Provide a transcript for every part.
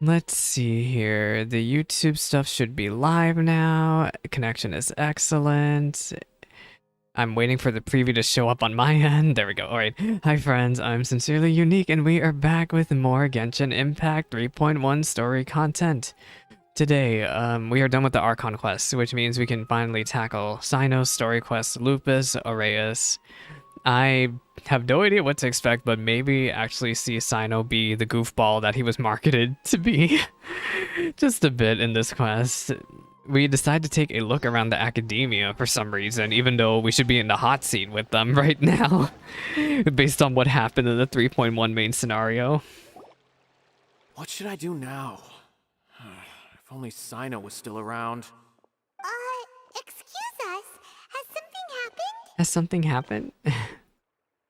Let's see here. The YouTube stuff should be live now. Connection is excellent. I'm waiting for the preview to show up on my end. There we go. All right. Hi, friends. I'm Sincerely Unique, and we are back with more Genshin Impact 3.1 story content. Today, we are done with the Archon quest, which means we can finally tackle Cyno's story quest, Lupus, Aureus. I have no idea what to expect, but maybe actually see Cyno be the goofball that he was marketed to be just a bit in this quest. We decide to take a look around the academia for some reason, even though we should be in the hot seat with them right now, based on what happened in the 3.1 main scenario. What should I do now? If only Cyno was still around. Excuse us. Has something happened? Has something happened?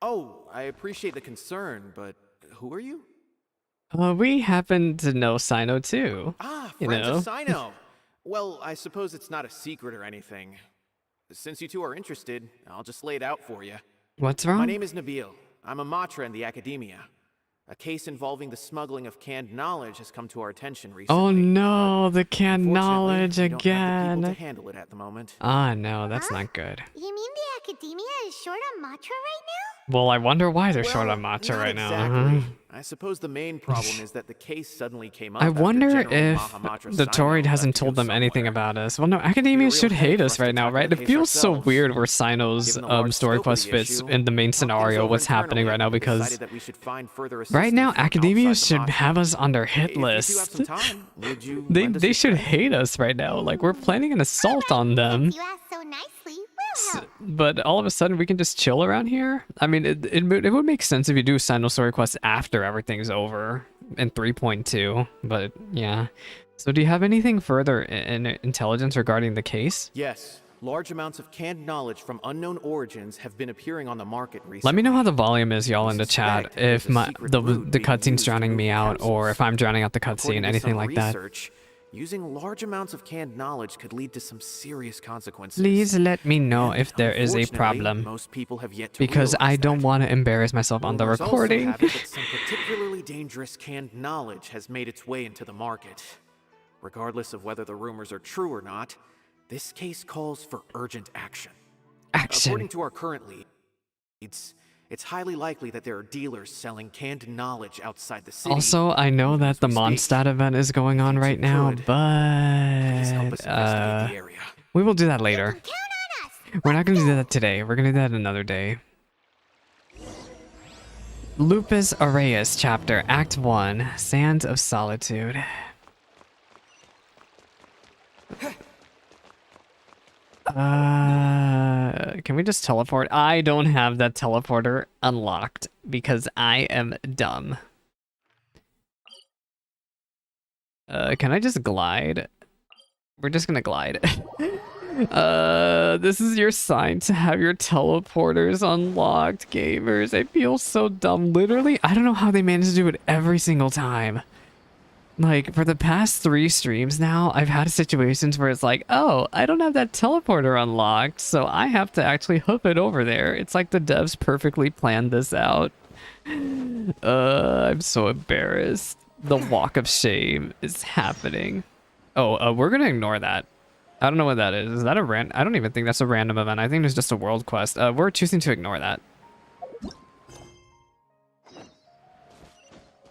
Oh, I appreciate the concern, but who are you? We happen to know Cyno too. Ah, you friends know. of Cyno. Well, I suppose it's not a secret or anything. Since you two are interested, I'll just lay it out for you. What's wrong? My name is Nabil. I'm a Matra in the Academia. A case involving the smuggling of canned knowledge has come to our attention recently. Oh no, the canned knowledge we don't have the again. people to handle it at the moment. Ah, no, that's not good. You mean the Academia is short on Matra right now? Well, I wonder why they're Well, short on matcha not right now. exactly. I suppose the main problem is that the case suddenly came up. I after wonder General if Mahamatra the Cyno Torrid hasn't left to told go them anything somewhere. about us. Well, no, Academia real should headache hate for us us to right now, tackle right? the It case feels so ourselves. weird where Cyno's Given the large story scope of quest the fits issue, in the main we talked things scenario, over what's happening internally right now, and because decided that we should find further right now assistance from Academia outside the should Matra. have us on their hit If you two have list. some time, would you They lend us they your should strength? hate us right now. Like, we're planning an assault on them. Since you asked so nicely, we'll help. But all of a sudden we can just chill around here? I mean, it would make sense if you do Cyno story quests after everything's over in 3.2, but yeah. So do you have anything further in intelligence regarding the case? Yes. Large amounts of canned knowledge from unknown origins have been appearing on the market recently. Let me know how the volume is, y'all, in the chat. Suspect there's If a my secret the route being cutscene's used to drowning move me the out, or if capsules. I'm drowning out the According cutscene, to anything some like that. research, using large amounts of canned knowledge could lead to some serious consequences. Please let me know And if there is a unfortunately, problem, most people have yet to because I realize don't that. want to embarrass myself on the Rumors also recording. have it that some particularly dangerous canned knowledge has made its way into the market. Regardless of whether the rumors are true or not, this case calls for urgent action. Action. According to our current leads, it's highly likely that there are dealers selling canned knowledge outside the city. Also, I know that the As we speak. Mondstadt event is going on If you right two now, could, please help us but investigate the area. we will do that later. Count on us. We're not gonna do that today. We're gonna do that another day. Lupus Aureus chapter, Act 1, Sands of Solitude. Can we just teleport? I don't have that teleporter unlocked because I am dumb. Can I just glide? We're just gonna glide. This is your sign to have your teleporters unlocked, gamers. I feel so dumb. Literally, I don't know how they manage to do it every single time. Like, for the past 3 streams now, I've had situations where it's like, oh, I don't have that teleporter unlocked, so I have to actually hoof it over there. It's like the devs perfectly planned this out. I'm so embarrassed. The walk of shame is happening. Oh, we're gonna ignore that. I don't know what that is. Is that a I don't even think that's a random event. I think it's just a world quest. We're choosing to ignore that.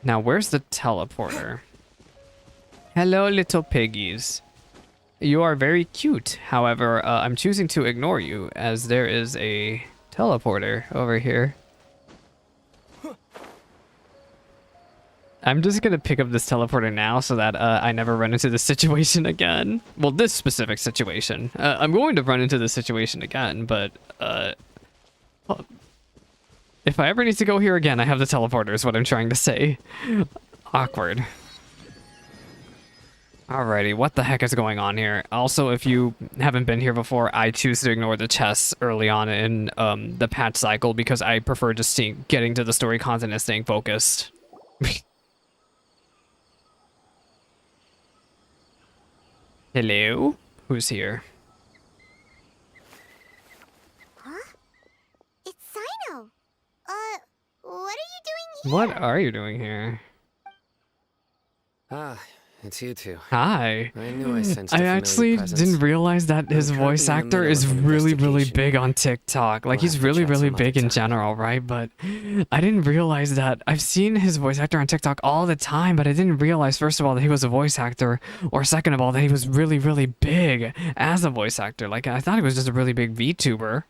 Now, where's the teleporter? Hello, little piggies. You are very cute. However, I'm choosing to ignore you as there is a teleporter over here. I'm just gonna pick up this teleporter now so that I never run into this situation again. Well, this specific situation. I'm going to run into this situation again, but if I ever need to go here again, I have the teleporter is what I'm trying to say. Awkward. Alrighty, what the heck is going on here? Also, if you haven't been here before, I choose to ignore the chests early on in the patch cycle because I prefer just getting to the story content and staying focused. Hello? Who's here? Huh? It's Cyno. What are you doing here? What are you doing here? Ah, it's you two. Hi. I knew I sensed a I familiar actually presence. didn't realize that his I'm voice currently in the actor middle is of an really, really investigation big here. on TikTok. Like, We'll he's have to really, chat really some other big in time. general, right? But I didn't realize that. I've seen his voice actor on TikTok all the time, but I didn't realize, first of all, that he was a voice actor, or second of all, that he was really, really big as a voice actor. Like, I thought he was just a really big VTuber.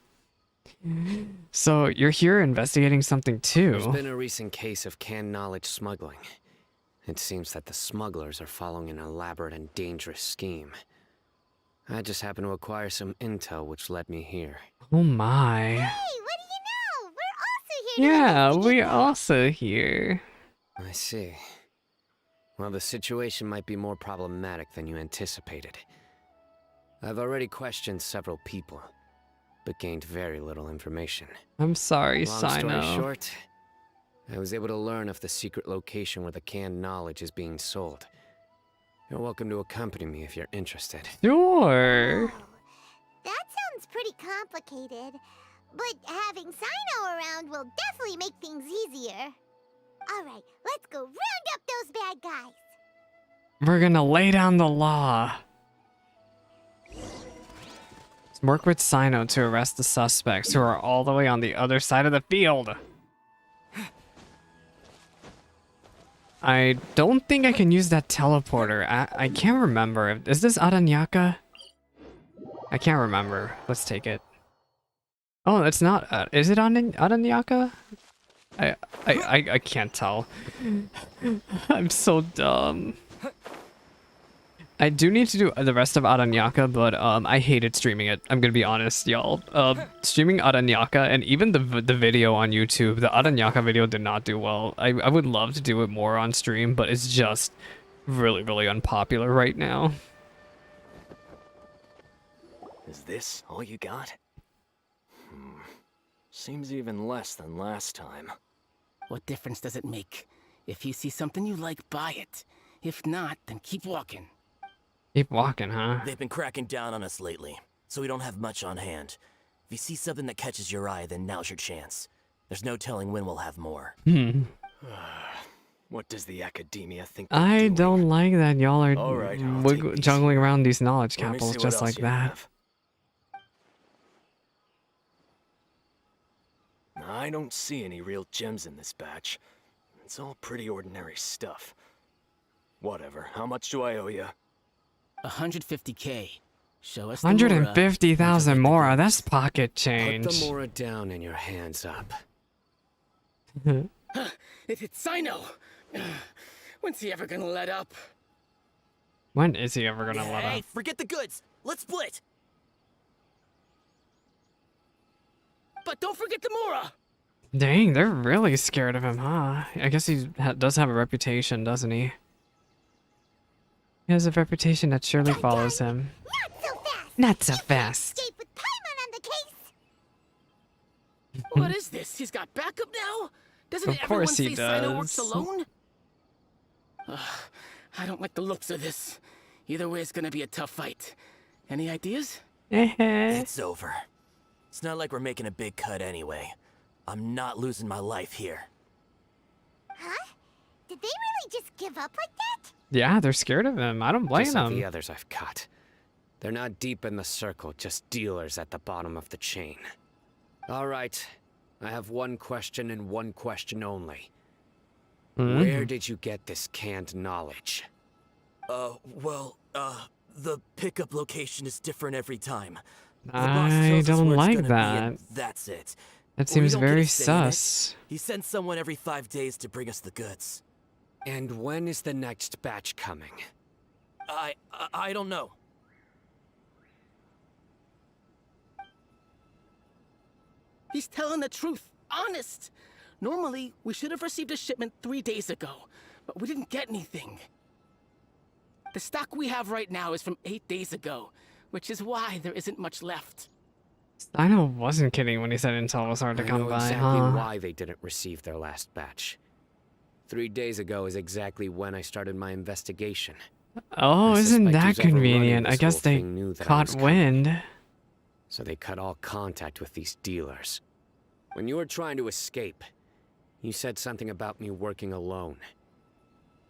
So, you're here investigating something There's too. been a recent case of canned knowledge smuggling. It seems that the smugglers are following an elaborate and dangerous scheme. I just happened to acquire some intel which led me here. Oh my. Hey, what do you know? We're also here to Yeah, investigate we that. also here. I see. Well, the situation might be more problematic than you anticipated. I've already questioned several people, but gained very little information. I'm sorry, Long story Cyno. short, I was able to learn of the secret location where the canned knowledge is being sold. You're welcome to accompany me if you're interested. Sure. Whoa, that sounds pretty complicated. But having Cyno around will definitely make things easier. Alright, let's go round up those bad guys. We're gonna lay down the law. Work with Cyno to arrest the suspects who are all the way on the other side of the field. I don't think I can use that teleporter. I can't remember. Is this Aranyaka? I can't remember. Let's take it. Oh, it's not. Is it Aranyaka? I can't tell. I'm so dumb. I do need to do the rest of Aranyaka, but I hated streaming it. I'm gonna be honest, y'all. Streaming Aranyaka and even the video on YouTube, the Aranyaka video did not do well. I would love to do it more on stream, but it's just really, really unpopular right now. Is this all you got? Seems even less than last time. What difference does it make? If you see something you like, buy it. If not, then keep walking. Keep walking, huh? They've been cracking down on us lately, so we don't have much on hand. If you see something that catches your eye, then now's your chance. There's no telling when we'll have more. What does the academia think they're I doing? don't like that y'all are All right, I'll take these. juggling around these knowledge Let me capitals see what just else like you that. have. I don't see any real gems in this batch. It's all pretty ordinary stuff. Whatever. How much do I owe you? 150K. Show us the Mora, 150,000 and more. you'll get the That's pocket Put change. the Mora down and your hands up. It's Cyno! When's he ever gonna let up? When is he ever gonna let Hey, up? forget the goods! Let's split! But don't forget the Mora! Dang, they're really scared of him, huh? I guess he does have a reputation, doesn't he? He has a reputation that surely follows him. Not so fast! Not so fast. Escape with Paimon on the case! What is this? He's got backup now? Doesn't Of everyone course he say Cyno works does. alone? Ugh, I don't like the looks of this. Either way, it's gonna be a tough fight. Any ideas? It's over. It's not like we're making a big cut anyway. I'm not losing my life here. Huh? Did they really just give up like that? Yeah, they're scared of him. I don't blame Just like the them. others I've caught. They're not deep in the circle, just dealers at the bottom of the chain. All right, I have one question and one question only. Where did you get this canned knowledge? The pickup location is different every time. The boss I tells us don't where it's like gonna be, that. and that's it. That We seems don't get very a say in it. sus. He sends someone every 5 days to bring us the goods. And when is the next batch coming? I don't know. He's telling the truth. Honest. Normally, we should have received a shipment 3 days ago, but we didn't get anything. The stock we have right now is from 8 days ago, which is why there isn't much left. I know wasn't kidding when he said intel was hard to I come know by, exactly huh? why they didn't receive their last batch. 3 days ago is exactly when I started my investigation. Oh, I isn't suspect that who's ever running convenient? I this guess whole they thing knew that I caught was coming. wind. So they cut all contact with these dealers. When you were trying to escape, you said something about me working alone.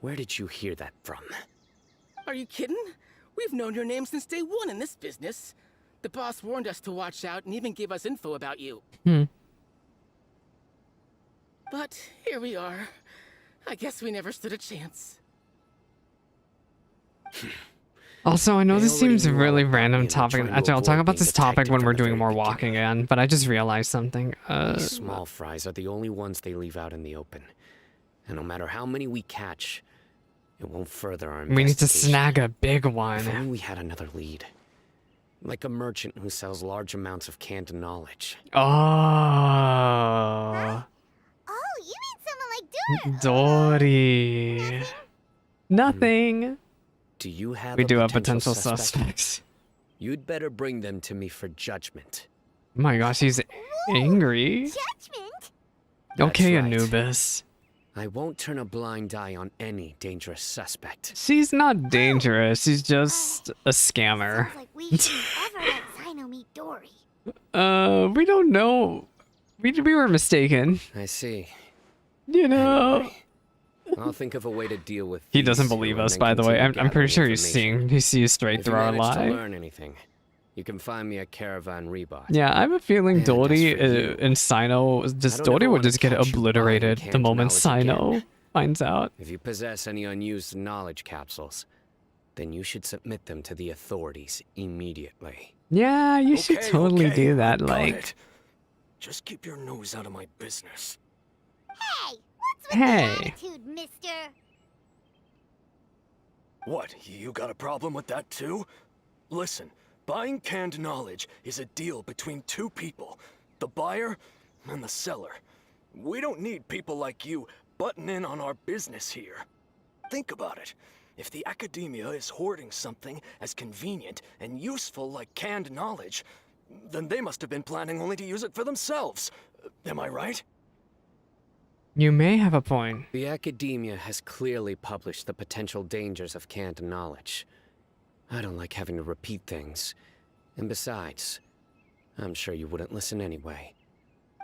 Where did you hear that from? Are you kidding? We've known your name since day one in this business. The boss warned us to watch out and even gave us info about you. But here we are. I guess we never stood a chance. Also, I know They this already seems knew all really about random me and they're topic. trying to Actually, I'll talk avoid about being this topic detected when from we're the doing very more beginning. walking again, but I just realized something. These small fries are the only ones they leave out in the open. And no matter how many we catch, it won't further our We need to investigation. snag a big If one. only we had another lead. Like a merchant who sells large amounts of canned knowledge. Oh. Oh, you mean someone like Dory. Nothing. Do you have We a do have potential potential suspect? suspects. You'd better bring them to me for judgment. Oh my gosh, he's angry. Judgment? Okay, That's right. Anubis. I won't turn a blind eye on any dangerous suspect. She's not dangerous. She's just a scammer. Sounds like we shouldn't ever let Cyno meet Dory. We don't know. We were mistaken. I see. You know. Anyway, I'll think of a way to deal with He these doesn't two believe and us, then by the way. continue I'm pretty gathering sure he's information. he sees straight If through you our manage to lie. learn anything, you can find me at Caravan Rebot. Yeah, I have a feeling And as Dory for you, and Cyno, I just don't Dory ever would wanna just get catch you buying obliterated the canned moment knowledge Cyno again. finds out. If you possess any unused knowledge capsules, then you should submit them to the authorities immediately. Yeah, you should Okay, totally okay, do I that. got Like, it. Just keep your nose out of my business. Hey, what's with Hey. the attitude, mister? What, you got a problem with that too? Listen, buying canned knowledge is a deal between two people, the buyer and the seller. We don't need people like you butting in on our business here. Think about it. If the academia is hoarding something as convenient and useful like canned knowledge, then they must have been planning only to use it for themselves. Am I right? you may have a point. The academia has clearly published the potential dangers of canned knowledge. I don't like having to repeat things. And besides, I'm sure you wouldn't listen anyway.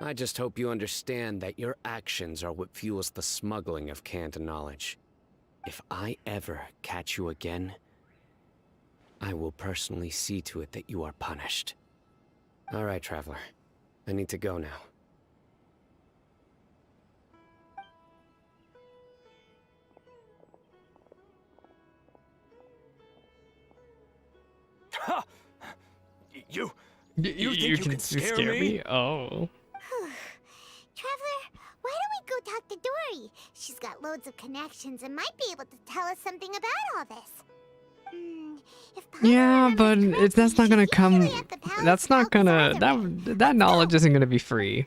I just hope you understand that your actions are what fuels the smuggling of canned knowledge. If I ever catch you again, I will personally see to it that you are punished. All right, Traveler. I need to go now. Ha! You think You you can can scare me? me? Oh. Traveler, why don't we go talk to Dory? She's got loads of connections and might be able to tell us something about all this. If Paimon Yeah, remembers but correctly, that's not gonna she's come. usually at the palace That's not of gonna. Alcazar. That knowledge isn't gonna be free.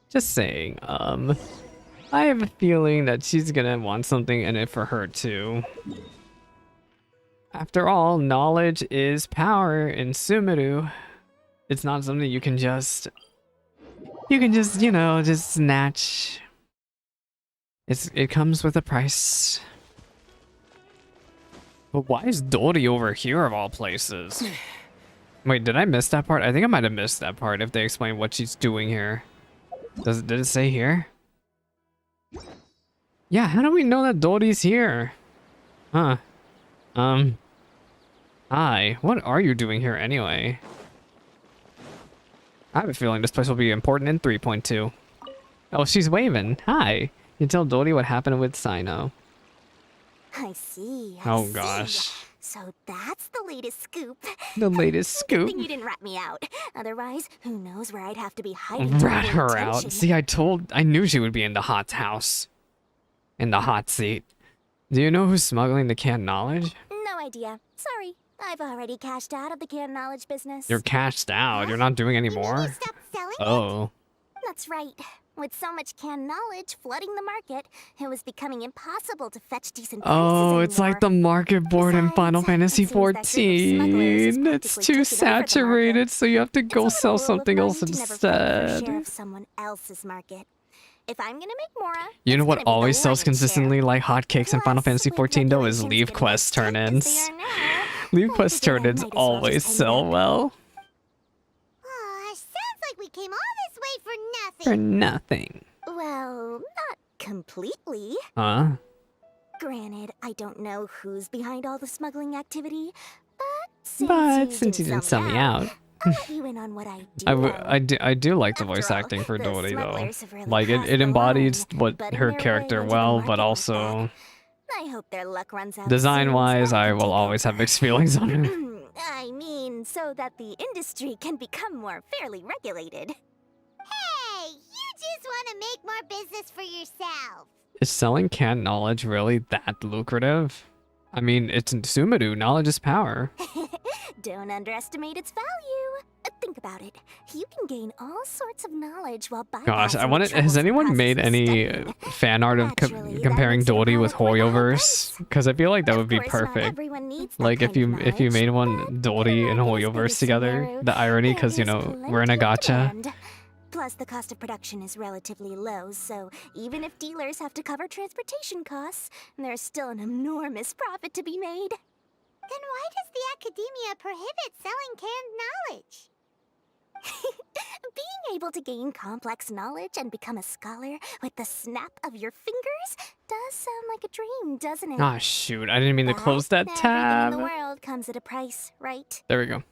Just saying. I have a feeling that she's gonna want something in it for her too. After all, knowledge is power in Sumeru. It's not something you can just. You can just, you know, just snatch. It comes with a price. But why is Dory over here of all places? Wait, did I miss that part? I think I might have missed that part if they explain what she's doing here. Did it say here? Yeah, how do we know that Dory's here? Huh. Hi, what are you doing here anyway? I have a feeling this place will be important in 3.2. Oh, she's waving. Hi. You tell Dory what happened with Cyno. I see. Oh gosh. So that's the latest scoop. The latest Good scoop. thing you didn't rat me out. Otherwise, who knows where I'd have to be hiding. to Rat avoid her attention. out. See, I knew she would be in the hot house. In the hot seat. Do you know who's smuggling the canned knowledge? No idea. Sorry. I've already cashed out of the canned knowledge business. You're cashed out. You're not doing any You mean you more? stopped selling it? Oh. That's right. With so much canned knowledge flooding the market, it was becoming impossible to fetch decent prices Oh, it's like the market board in Besides, Final it Fantasy seems that group of smugglers has XIV. It's practically too taken over the saturated, market. so you have to It's go a sell little rule of something else mine to never fight for a share instead. of someone else's market. If I'm gonna make Mora, You know it's what gonna be the always sells lion's share. consistently like hotcakes in Final Plus, Fantasy with 14 though is regulations Leave getting Quest as tight as turn-ins. they are now, Leave I Quest figured I turn-ins might as well always just hang sell back. well. Sounds like we came all this way for For nothing. nothing. Well, not completely. Huh? Granted, I don't know who's behind all the smuggling activity, but Since you didn't sell me out, I'll let you in on what I do know. I do like the After voice all, acting for the Dory though. smugglers have really Like crossed it the embodies line, what butting her their way character into the well, market but like also that. I hope their luck runs out design-wise, soon so I can will take always have over. mixed feelings on her. I mean, so that the industry can become more fairly regulated. Hey, you just want to make more business for yourself. Is selling canned knowledge really that lucrative? I mean, it's in Sumeru, knowledge is power. Don't underestimate its value. Think about it. You can gain all sorts of knowledge while bypassing Gosh, I the want to. Has troublesome anyone process made of any studying. fan art of Naturally, that comparing makes it a Dory with product worth high Hoyoverse? price. Because I feel like that Of would be course, not perfect. everyone needs that Like kind of if you made knowledge, one but Dory in and a market as big Hoyoverse as together. Sumeru, The irony, there because you is know we're in a plenty of gacha. demand. Plus, the cost of production is relatively low, so even if dealers have to cover transportation costs, there's still an enormous profit to be made. Then why does the academia prohibit selling canned knowledge? Being able to gain complex knowledge and become a scholar with the snap of your fingers does sound like a dream, doesn't it? Ah, shoot. I didn't mean to But close that everything in the tab. world comes at a price, right? There we go.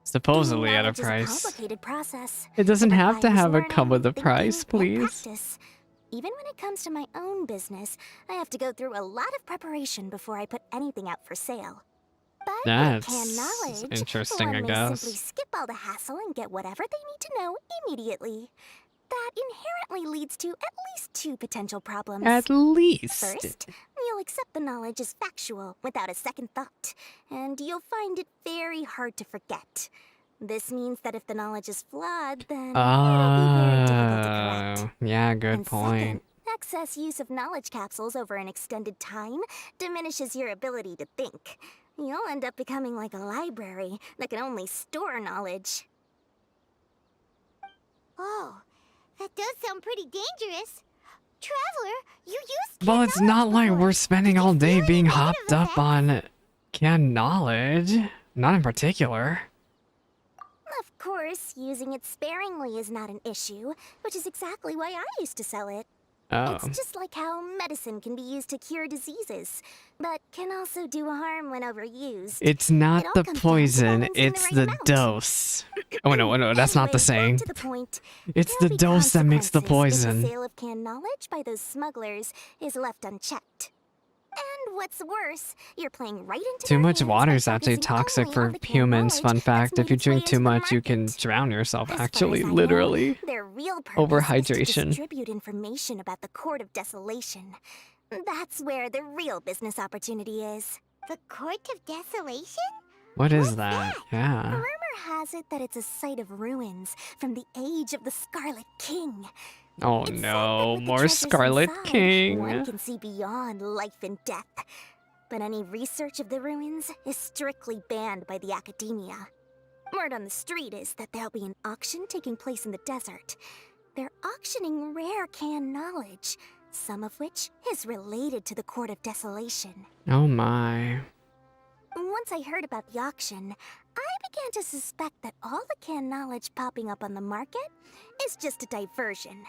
Supposedly Gaining at a knowledge is price. complicated process. It doesn't have to requires have a come learning, with a thinking, price, and please. practice. Even when it comes to my own business, I have to go through a lot of preparation before I put anything out for sale. But with canned That's knowledge, interesting, I one may simply guess. skip all the hassle and get whatever they need to know immediately. That inherently leads to at least two potential problems. At least. First, you'll accept the knowledge as factual without a second thought, and you'll find it very hard to forget. This means that if the knowledge is flawed, then it'll be very difficult to correct. Yeah, good And point. second, excess use of knowledge capsules over an extended time diminishes your ability to think. You'll end up becoming like a library that can only store knowledge. Oh, that does sound pretty dangerous. Traveler, you used Well, canned it's not knowledge like before. we're spending Did you all day feel any being negative hopped up effects? on canned knowledge. Not in particular. Of course, using it sparingly is not an issue, which is exactly why I used to sell it. Oh. It's just like how medicine can be used to cure diseases, but can also do harm when overused. It's not It all the comes down to poison, balancing it's right the amount. dose. Oh, no, that's not the Anyway, saying. back to the point. It's There'll the be dose that makes the consequences if poison. the sale of canned knowledge by those smugglers is left unchecked. And what's worse, you're playing right into Too their much hands water by is actually focusing toxic only for on the canned humans. knowledge Fun that's fact, if made you its way drink too into the much, you can market. drown yourself. As far Actually, as I know, literally. their real purpose is to Overhydration. distribute information about the Court of Desolation. That's where the real business opportunity is. The Court of Desolation? What is What's that? that? Yeah. Rumor has it that it's a site of ruins from the age of the Scarlet King. Oh It's said that no, with the more treasures Scarlet inside, King. one can see beyond life and death. But any research of the ruins is strictly banned by the academia. Word on the street is that there'll be an auction taking place in the desert. They're auctioning rare canned knowledge, some of which is related to the Court of Desolation. Oh my. Once I heard about the auction, I began to suspect that all the canned knowledge popping up on the market is just a diversion.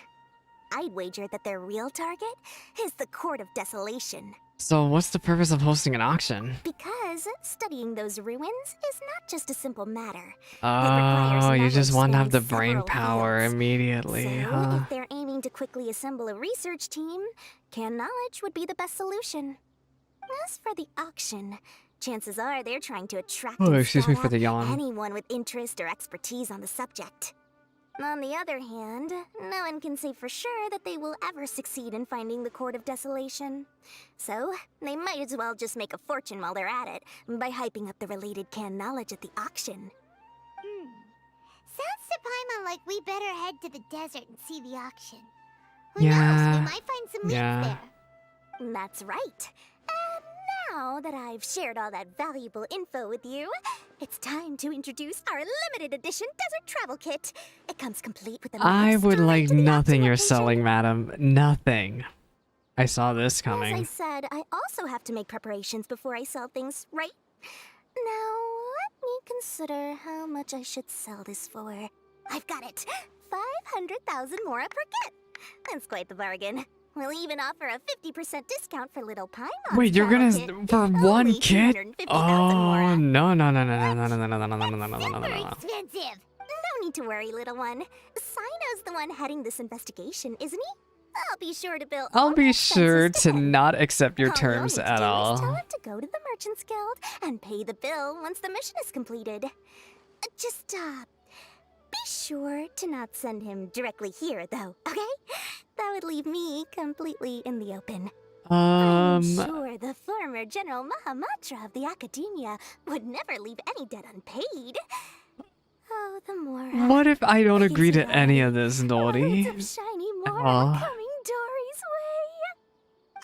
I'd wager that their real target is the Court of Desolation. So what's the purpose of hosting an auction? Because studying those ruins is not just a simple matter. Oh, you just want to have the spanning brain several power fields. immediately, So, huh? if they're aiming to quickly assemble a research team, canned knowledge would be the best solution. As for the auction, chances are they're trying to attract Oh, and excuse me scout for the out yawn. anyone with interest or expertise on the subject. On the other hand, no one can say for sure that they will ever succeed in finding the Court of Desolation. So, they might as well just make a fortune while they're at it by hyping up the related canned knowledge at the auction. Sounds to Paimon like we better head to the desert and see the auction. Who knows, Yeah. we might find some leads Yeah. there. That's right. And now that I've shared all that valuable info with you, it's time to introduce our limited edition desert travel kit. It comes complete with a I map would straight like to the nothing auction you're location. selling, madam. Nothing. I saw this As I coming. said, I also have to make preparations before I sell things, right? Now, let me consider how much I should sell this for. I've got it! 500,000 mora per kit! That's quite the bargain. We'll even offer a 50% discount for little Paimons. Wait, you're gonna for one Only kit? 250,000 Oh more. no no no no no no no no no no no no no no no no. Expensive. No need to worry, little one. Cyno's the one heading this investigation, isn't he? I'll be sure to bill all I'll be the sure expenses to him. not accept your All terms you'll need at to do is all. tell him to go to the Merchants Guild and pay the bill once the mission is completed. Just, be sure to not send him directly here, though, okay? That would leave me completely in the open. I'm sure the former General Mahamatra of the Academia would never leave any debt unpaid. Oh, the more. What if I don't I can agree see to any of this, Loads Dori? of shiny Mora Aw. coming Dory's way.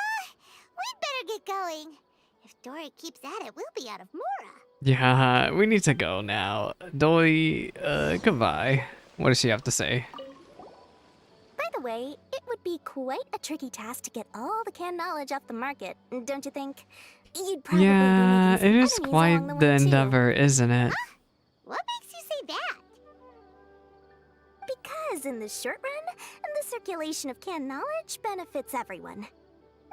We'd better get going. If Dory keeps at it, we'll be out of Mora. Yeah, we need to go now. Dori, goodbye. What does she have to say? By the way, it would be quite a tricky task to get all the canned knowledge off the market, don't you think? You'd probably Yeah, be making it some is enemies quite along the the way, too. endeavor, isn't it? What makes you say that? Because in the short run, the circulation of canned knowledge benefits everyone.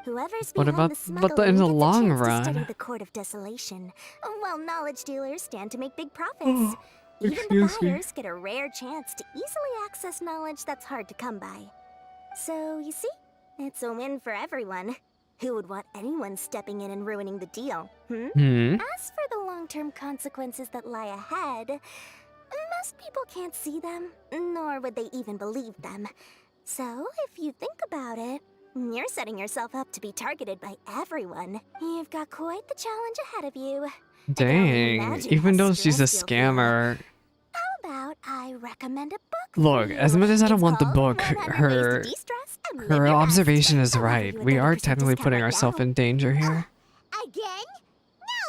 Whoever's What behind about- the smuggling but in the gets a long chance run? to study the Court of Desolation, while knowledge dealers stand to make big profits. Even the Excuse me. buyers get a rare chance to easily access knowledge that's hard to come by. So, you see, it's a win for everyone. Who would want anyone stepping in and ruining the deal, As for the long-term consequences that lie ahead, most people can't see them, nor would they even believe them. So, if you think about it, you're setting yourself up to be targeted by everyone. You've got quite the challenge ahead of you. I can only Dang, imagine even how though she's a stressed you'll feel. scammer. How about I recommend a book Look, for you? as much as I don't It's want the called book, 100 Ways to her De-Stress and Live her Your Best. observation is I'll offer right. you a We are 30% technically discount putting right ourselves now. in danger here. Again?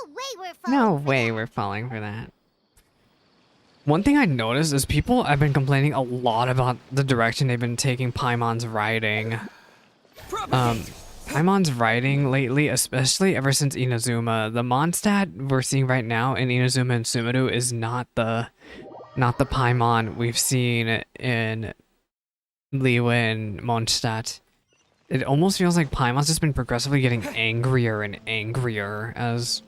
No way we're No falling for way that. we're falling for that. One thing I noticed is people have been complaining a lot about the direction they've been taking Paimon's writing. Paimon's writing lately, especially ever since Inazuma. The Mondstadt we're seeing right now in Inazuma and Sumeru is not the Paimon we've seen in Liyue and Mondstadt. It almost feels like Paimon's just been progressively getting angrier and angrier as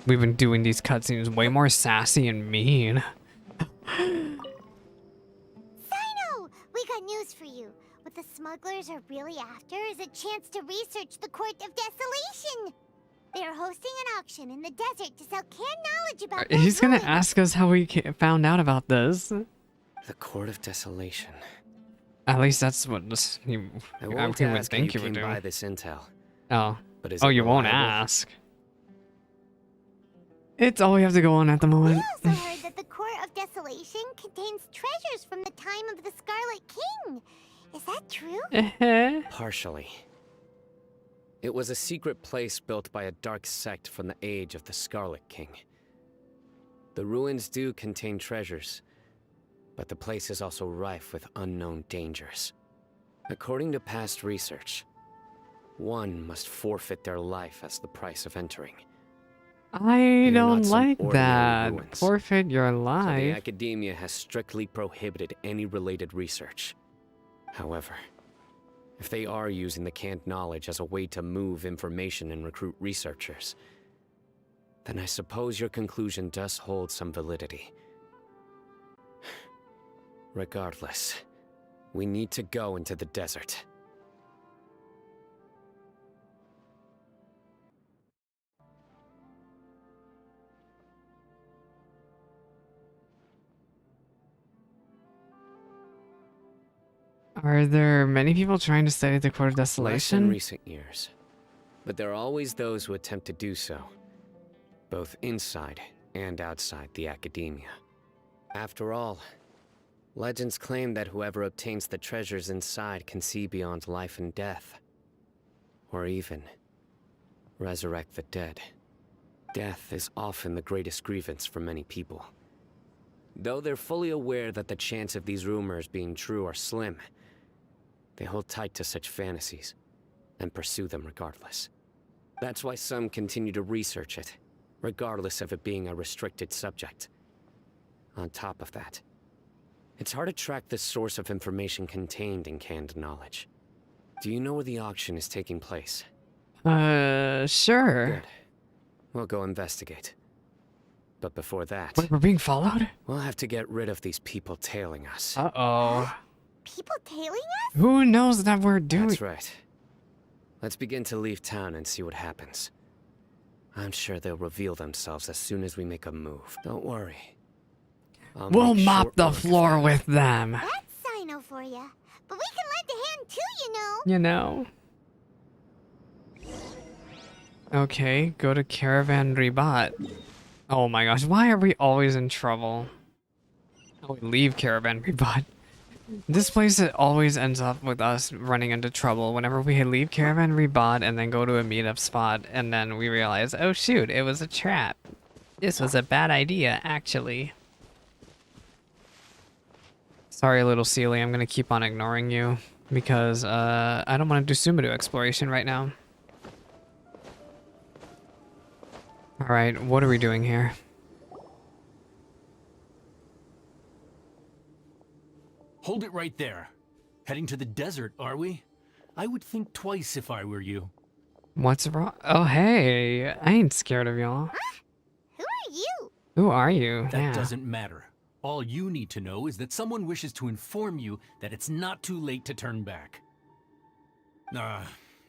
we've been doing these cutscenes. Way more sassy and mean. Cyno! We got news for you. What the smugglers are really after is a chance to research the Court of Desolation. They are hosting an auction in the desert to sell canned knowledge about those He's gonna ruins. ask us how we found out about this. The Court of Desolation. At least that's what this, I I won't would ask how think you you would came do. by this intel, Oh. but is Oh, it you won't reliable? ask. It's all we have to go on at the We moment. also heard that the Court of Desolation contains treasures from the time of the Scarlet King. Is that true? Partially. It was a secret place built by a dark sect from the age of the Scarlet King. The ruins do contain treasures, but the place is also rife with unknown dangers. According to past research, one must forfeit their life as the price of entering. I are don't not some like ordinary that. ruins. Forfeit your So the life. Academia has strictly prohibited any related research. However, if they are using the canned knowledge as a way to move information and recruit researchers, then I suppose your conclusion does hold some validity. Regardless, we need to go into the desert. Are there many people trying to study the Court of Less in Desolation? recent years, but there are always those who attempt to do so, both inside and outside the Academia. After all, legends claim that whoever obtains the treasures inside can see beyond life and death, or even resurrect the dead. Death is often the greatest grievance for many people. Though they're fully aware that the chance of these rumors being true are slim, they hold tight to such fantasies and pursue them regardless. That's why some continue to research it, regardless of it being a restricted subject. On top of that, it's hard to track the source of information contained in canned knowledge. Do you know where the auction is taking place? Sure. Good. We'll go investigate. But before that, Wait, we're being followed? we'll have to get rid of these people tailing us. Uh-oh. People tailing us? Who knows that we're doing? That's right. Let's begin to leave town and see what happens. I'm sure they'll reveal themselves as soon as we make a move. Don't worry. We'll mop the floor with them. That's Cyno for ya. But we can lend a hand too, you know. You know. Okay, go to Caravan Ribat. Oh my gosh, why are we always in trouble? Oh, we leave Caravan Ribat. This place, it always ends up with us running into trouble whenever we leave Caravan Ribat and then go to a meetup spot and then we realize, oh shoot, it was a trap. This was a bad idea, actually. Sorry, little Sealy, I'm gonna keep on ignoring you because I don't want to do Sumadu exploration right now. Alright, what are we doing here? Hold it right there. Heading to the desert, are we? I would think twice if I were you. What's wrong? Oh, hey, I ain't scared of y'all. Who are you? Who are you? That Yeah. doesn't matter. All you need to know is that someone wishes to inform you that it's not too late to turn back.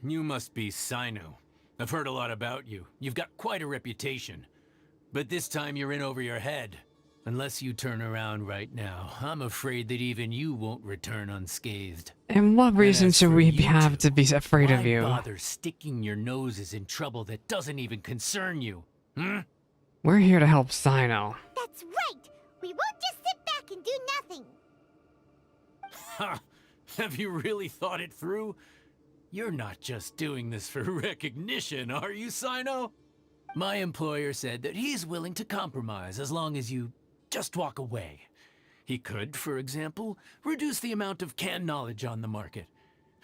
You must be Cyno. I've heard a lot about you. You've got quite a reputation. But this time you're in over your head. Unless you turn around right now, I'm afraid that even you won't return unscathed. And what reason as should for we you have two, to be afraid of why you? bother sticking your noses in trouble that doesn't even concern you? Hmm? We're here to help Cyno. That's right. We won't just sit back and do nothing. Ha! Have you really thought it through? You're not just doing this for recognition, are you, Cyno? My employer said that he's willing to compromise as long as you just walk away. He could, for example, reduce the amount of canned knowledge on the market.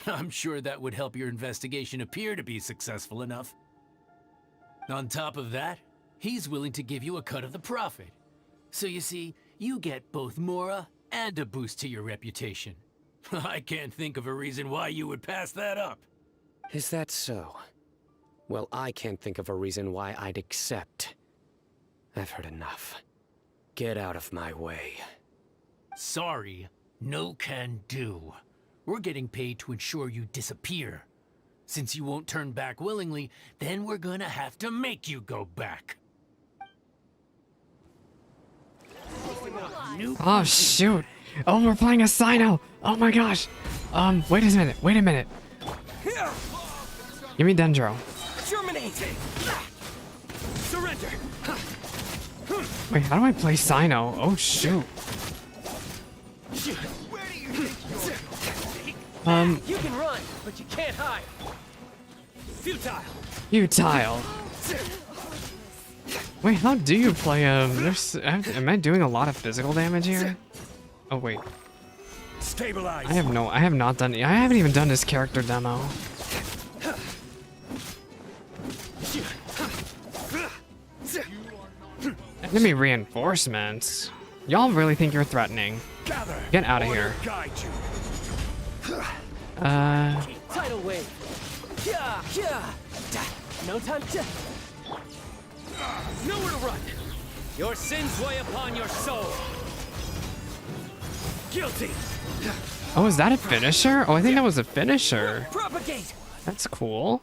I'm sure that would help your investigation appear to be successful enough. On top of that, he's willing to give you a cut of the profit. So you see, you get both Mora and a boost to your reputation. I can't think of a reason why you would pass that up. Is that so? Well, I can't think of a reason why I'd accept. I've heard enough. Get out of my way. Sorry, no can do. We're getting paid to ensure you disappear. Since you won't turn back willingly, then we're gonna have to make you go back. Oh shoot! Oh, we're playing a Cyno! Oh my gosh! Wait a minute, wait a minute. Give me Dendro. Germinating! Surrender! Wait, how do I play Cyno? Oh shoot. You can run, but you can't hide. Futile! Futile. Wait, how do you play am I doing a lot of physical damage here? Oh wait. Stabilize! I have not done, I haven't even done this character demo. Enemy reinforcements? Y'all really think you're threatening? Get out of here. Tidal wave! No time to... Nowhere to run! Your sins weigh upon your soul! Guilty! Oh, is that a finisher? Oh, I think that was a finisher. Propagate! That's cool.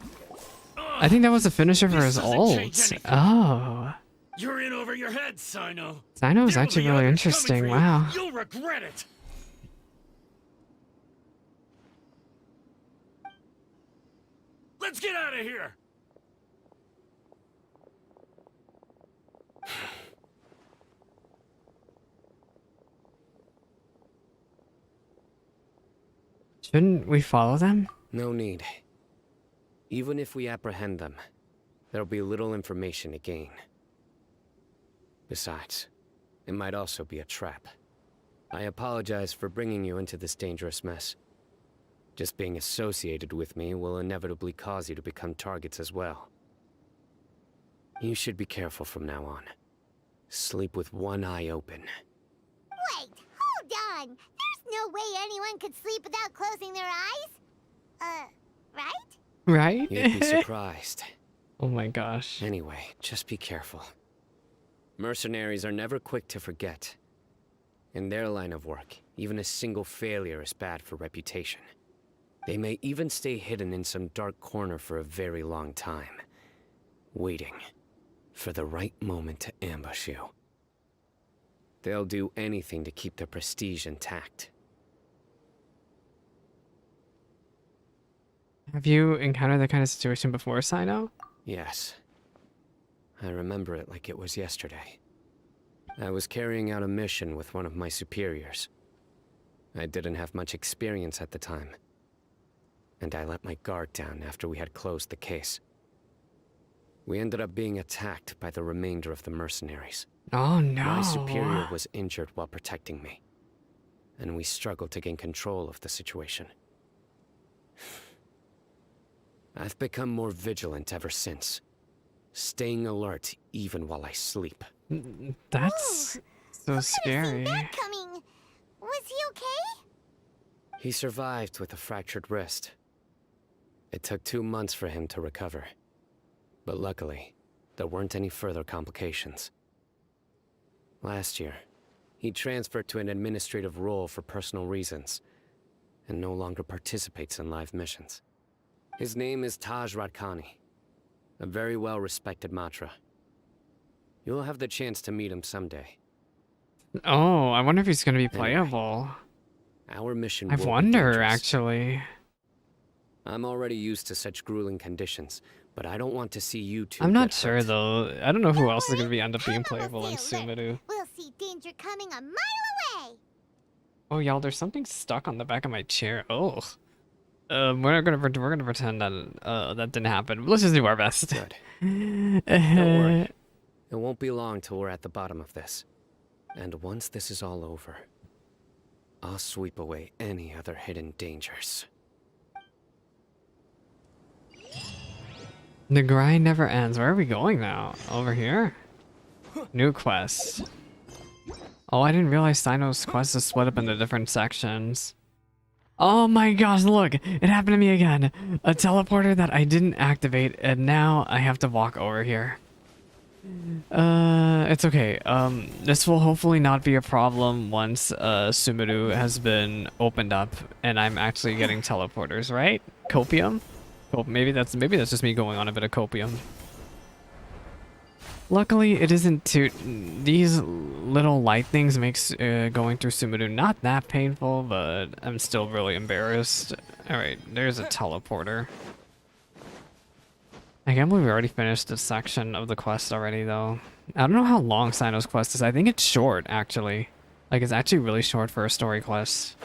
I think that was a finisher for his ult. Oh. You're in over your head, Cyno. Cyno is actually really interesting. Wow. You'll regret it. Let's get out of here. Shouldn't we follow them? No need. Even if we apprehend them, there'll be little information to gain. Besides, it might also be a trap. I apologize for bringing you into this dangerous mess. Just being associated with me will inevitably cause you to become targets as well. You should be careful from now on. Sleep with one eye open. Wait, hold on. There's no way anyone could sleep without closing their eyes. Right? Right? You'd be surprised. Oh my gosh. Anyway, just be careful. Mercenaries are never quick to forget. In their line of work, even a single failure is bad for reputation. They may even stay hidden in some dark corner for a very long time, waiting for the right moment to ambush you. They'll do anything to keep their prestige intact. Have you encountered that kind of situation before, Cyno? Yes. I remember it like it was yesterday. I was carrying out a mission with one of my superiors. I didn't have much experience at the time, and I let my guard down after we had closed the case. We ended up being attacked by the remainder of the mercenaries. Oh no. My superior was injured while protecting me, and we struggled to gain control of the situation. I've become more vigilant ever since, staying alert even while I sleep. That's so scary. That coming. Was he okay? He survived with a fractured wrist. It took 2 months for him to recover. But luckily, there weren't any further complications. Last year, he transferred to an administrative role for personal reasons, and no longer participates in live missions. His name is Taj Radkani, a very well-respected Matra. You'll have the chance to meet him someday. Oh, I wonder if he's gonna be playable. Our mission I will be wonder, dangerous. actually. I'm already used to such grueling conditions, but I don't want to see you two I'm not get sure hurt. though. I don't know who else is gonna be end up being Paimon will playable in stay alert. Sumeru. We'll see danger coming a mile away. Oh y'all, there's something stuck on the back of my chair. Oh. We're gonna pretend that that didn't happen. Let's just do our best. Good. Don't worry. It won't be long till we're at the bottom of this. And once this is all over, I'll sweep away any other hidden dangers. The grind never ends. Where are we going now? Over here? New quest. Oh, I didn't realize Cyno's quest is split up into different sections. Oh my gosh, look! It happened to me again! A teleporter that I didn't activate, and now I have to walk over here. It's okay. This will hopefully not be a problem once, Sumeru has been opened up, and I'm actually getting teleporters, right? Copium? Maybe that's just me going on a bit of copium. Luckily, it isn't too... These little light things makes going through Sumeru not that painful, but I'm still really embarrassed. Alright, there's a teleporter. I can't believe we already finished this section of the quest already, though. I don't know how long Cyno's quest is. I think it's short, actually. Like, it's actually really short for a story quest.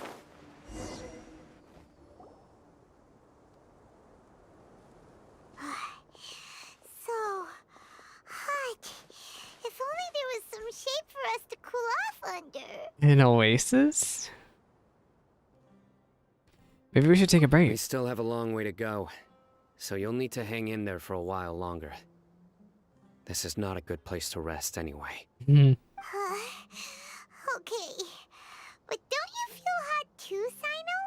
So hot. If only there was some shape for us to cool off under. An oasis? Maybe we should take a We break. still have a long way to go, so you'll need to hang in there for a while longer. This is not a good place to rest anyway. Hmm. Okay. But don't you feel hot too, Cyno?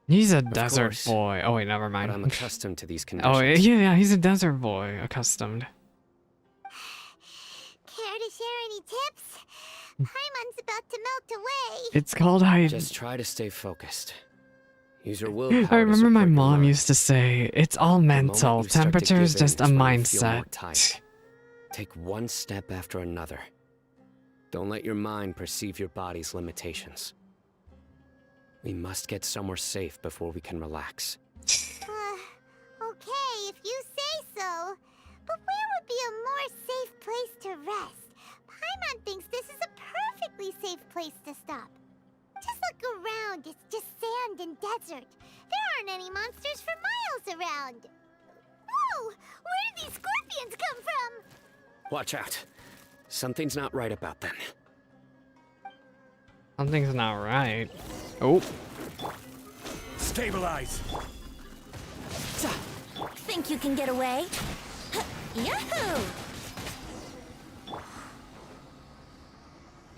He's a desert course. boy. Oh wait, never But I'm mind. accustomed to these conditions. Oh yeah, he's a desert boy, accustomed. Care to share any tips? Paimon's about to melt away. It's called hide. Just try to stay focused. Use your willpower. I remember my to support your mom mind. used to say, it's all The moment mental. you start to Temperature give is in just a is when you feel more mindset. tired. Take one step after another. Don't let your mind perceive your body's limitations. We must get somewhere safe before we can relax. Okay, if you say so. But where would be a more safe place to rest? Paimon thinks this is a perfectly safe place to stop. Just look around, it's just sand and desert. There aren't any monsters for miles around. Whoa! Where did these scorpions come from? Watch out. Something's not right about them. Something's not right. Oh, Stabilize! Think you can get away? Yahoo!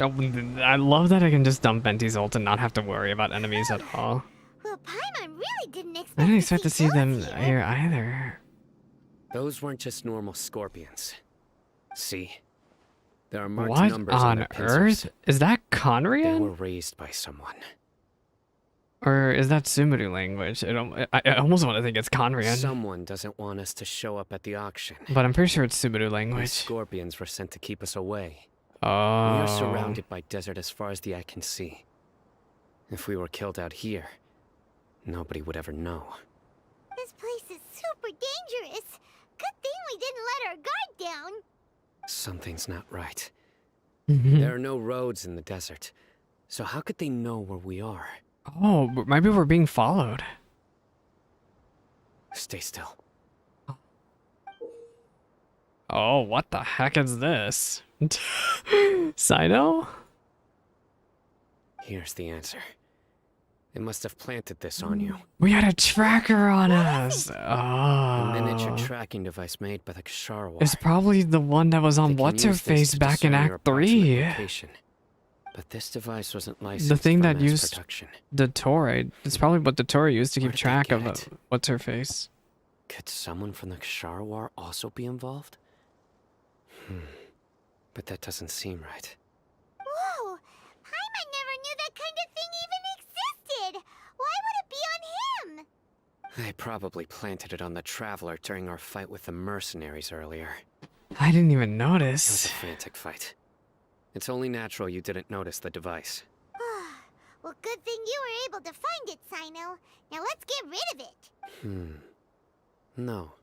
I love that I can just dump Venti's ult and not have to worry about enemies at all. Well, Paimon really didn't expect I didn't expect to see those them here. here either. Those weren't just normal scorpions. See? There are marked What numbers on on their pincers. earth? Is that They Conrian? were raised by someone. Or is that Sumudu language? I almost want to think it's Conrian. Someone doesn't want us to show up at the auction. But I'm pretty sure it's Sumudu These language. scorpions were sent to keep us away. Oh. We are surrounded by desert as far as the eye can see. If we were killed out here, nobody would ever know. This place is super dangerous. Good thing we didn't let our guard down. Something's not right. Mhm. There are no roads in the desert. So how could they know where we are? Oh, but maybe we're being followed. Stay still. Oh, what the heck is this? Cyno? Here's the answer. They must have planted this on you. We had a tracker on us. A miniature Oh. tracking device made by the Ksharwar. It's probably the one that was They on can What's Her use this Face to back in discern your Act 3. approximate location. But this device wasn't licensed The thing for that mass used production. the Toray. It's probably what the Toray used to Where keep did they track get of it? What's Her Face. Could someone from the Ksharwar also be involved? But that doesn't seem right. Whoa! Paimon never knew that kind of thing even existed. Why would it be on him? They probably planted it on the Traveler during our fight with the mercenaries earlier. I didn't even It was a notice. frantic fight. It's only natural you didn't notice the device. Well, good thing you were able to find it, Cyno. Now let's get rid of it. No.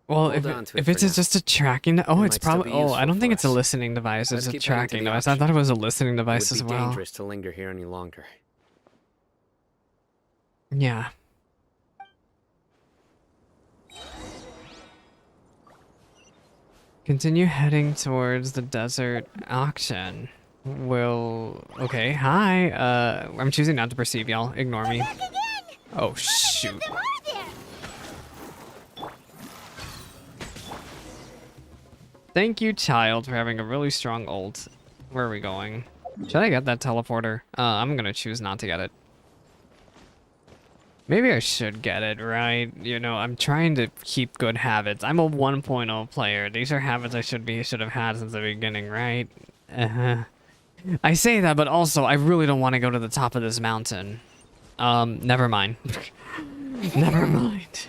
Well, Hold on to it if for it's now. just a tracking, oh, It it's might still probably. be Oh, I useful don't think for it's a us. listening device. Let's It's a keep heading to tracking the device. I auction. thought it was a listening It device would as be well. dangerous to linger here any longer. Yeah. Continue heading towards the desert auction. Okay, hi. I'm choosing not to perceive y'all. Ignore me. Back again! Oh, shoot. There are there! Thank you, child, for having a really strong ult. Where are we going? Should I get that teleporter? I'm gonna choose not to get it. Maybe I should get it, right? You know, I'm trying to keep good habits. I'm a 1.0 player. These are habits I should have had since the beginning, right? I say that, but also I really don't want to go to the top of this mountain. Never mind. Never mind.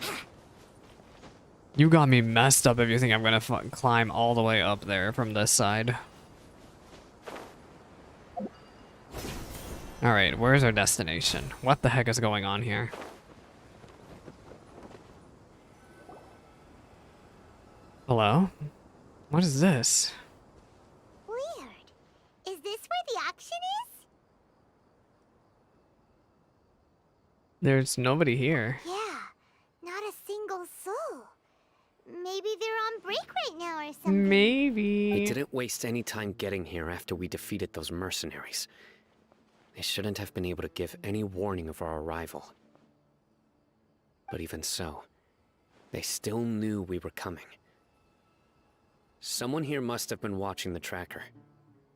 You got me messed up if you think I'm gonna climb all the way up there from this side. Alright, where's our destination? What the heck is going on here? Hello? What is this? Weird. Is this where the auction is? There's nobody here. Yeah, not a single soul. Maybe they're on break right now or something. Maybe. We didn't waste any time getting here after we defeated those mercenaries. They shouldn't have been able to give any warning of our arrival. But even so, they still knew we were coming. Someone here must have been watching the tracker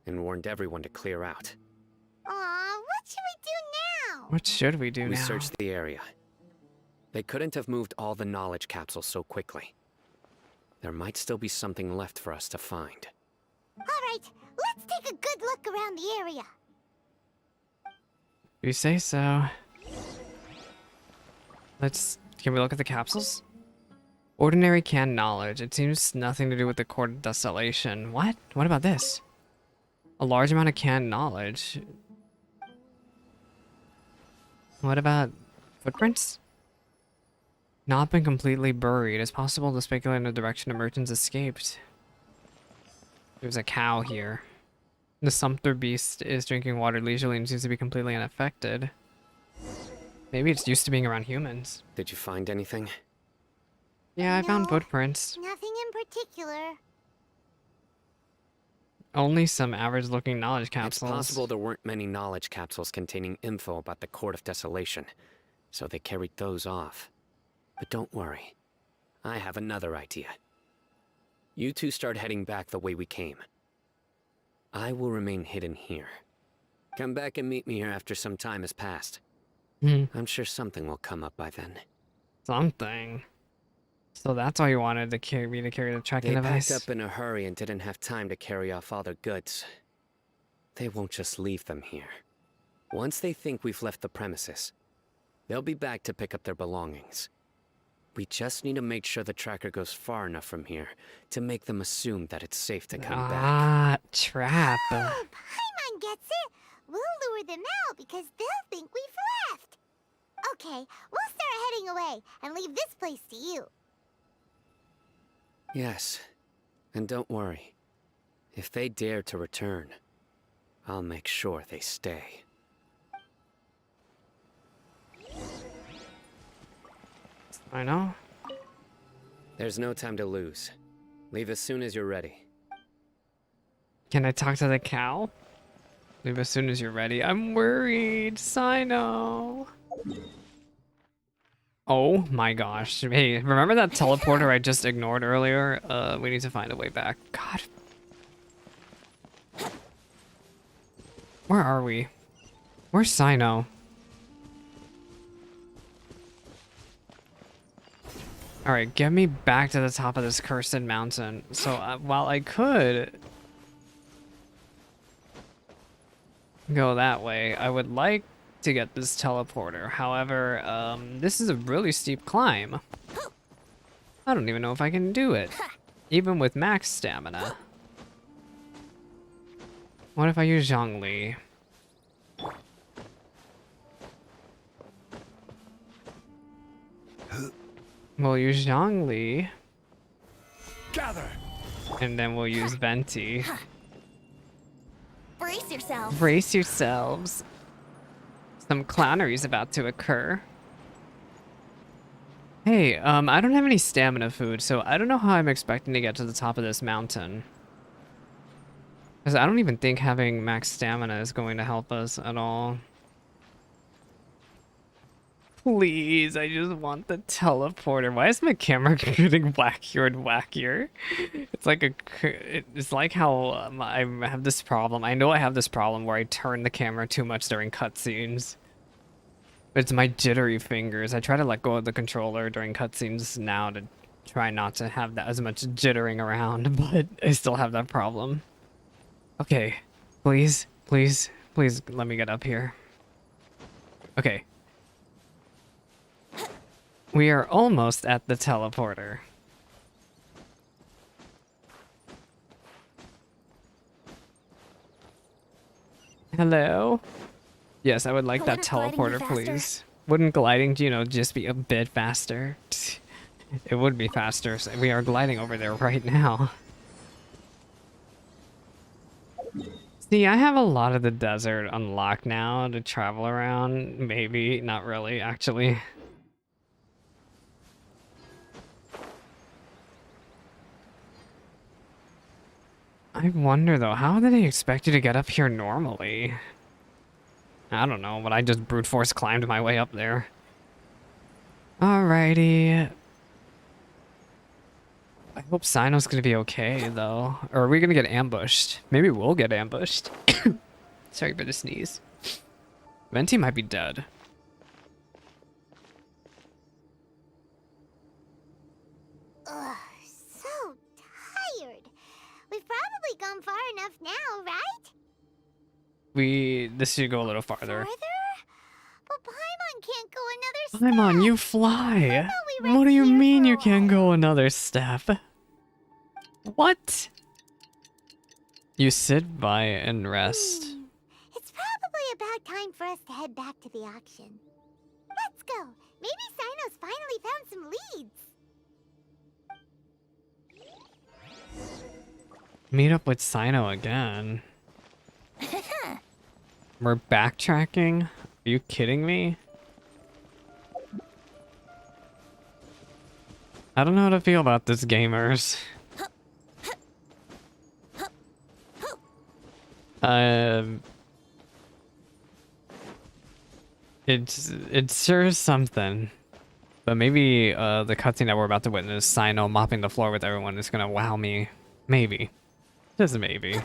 and warned everyone to clear out. Aw, what should we do now? What should we do We now? searched the area. They couldn't have moved all the knowledge capsules so quickly. There might still be something left for us to find. Alright, let's take a good look around the area. You say so. Can we look at the capsules? Ordinary canned knowledge. It seems nothing to do with the Court of Desolation. What? What about this? A large amount of canned knowledge. What about footprints? Not been completely buried. It's possible to speculate in the direction the merchants escaped. There's a cow here. The sumpter beast is drinking water leisurely and seems to be completely unaffected. Maybe it's used to being around humans. Did you find anything? Yeah, I found No. footprints. Nothing in particular. Only some average-looking knowledge It's capsules. possible there weren't many knowledge capsules containing info about the Court of Desolation, so they carried those off. But don't worry. I have another idea. You two start heading back the way we came. I will remain hidden here. Come back and meet me here after some time has passed. Hmm. I'm sure something will come up by then. Something. So that's why you wanted to carry me to carry the tracking They packed device? up in a hurry and didn't have time to carry off all their goods. They won't just leave them here. Once they think we've left the premises, they'll be back to pick up their belongings. We just need to make sure the tracker goes far enough from here to make them assume that it's safe to come back. Ah, trap. Oh, Paimon gets it. We'll lure them out because they'll think we've left. Okay, we'll start heading away and leave this place to you. Yes, and don't worry. If they dare to return, I'll make sure they stay. I know. There's no time to lose. Leave as soon as you're ready. Can I talk to the cow? Leave as soon as you're ready. I'm worried. Cyno. Oh my gosh. Hey, remember that teleporter I just ignored earlier? We need to find a way back. God. Where are we? Where's Cyno? Alright, get me back to the top of this cursed mountain. So, while I could go that way, I would like to get this teleporter. However, this is a really steep climb. I don't even know if I can do it, even with max stamina. What if I use Zhongli? We'll use Zhongli. Gather! And then we'll use Venti. Brace yourself. Brace yourselves. Some clownery is about to occur. Hey, I don't have any stamina food, so I don't know how I'm expecting to get to the top of this mountain. Because I don't even think having max stamina is going to help us at all. Please, I just want the teleporter. Why is my camera getting wackier and wackier? It's like it's like how I have this problem. I know I have this problem where I turn the camera too much during cutscenes. It's my jittery fingers. I try to let go of the controller during cutscenes now to try not to have that as much jittering around, but I still have that problem. Okay, please, please, please let me get up here. Okay. We are almost at the teleporter. Hello? Yes, I would like that Wouldn't gliding be teleporter, faster? please. Wouldn't gliding, you know, just be a bit faster? It would be faster. So we are gliding over there right now. See, I have a lot of the desert unlocked now to travel around. Maybe, not really, actually. I wonder though, how do they expect you to get up here normally? I don't know, but I just brute force climbed my way up there. Alrighty. I hope Cyno's gonna be okay though. Or are we gonna get ambushed? Maybe we'll get ambushed. Sorry for the sneeze. Venti might be dead. Ugh, so tired. We've probably gone far enough now, right? This should go a little farther. Farther? But Paimon can't go another step. Paimon, you fly! we What do you rest here mean for a you can't while. go another step? What? You sit by and rest. It's probably about time for us to head back to the auction. Let's go. Maybe Cyno's finally found some leads. Meet up with Cyno again. We're backtracking? Are you kidding me? I don't know how to feel about this, gamers. It's sure something. But maybe the cutscene that we're about to witness, Cyno mopping the floor with everyone, is gonna wow me. Maybe. Just maybe.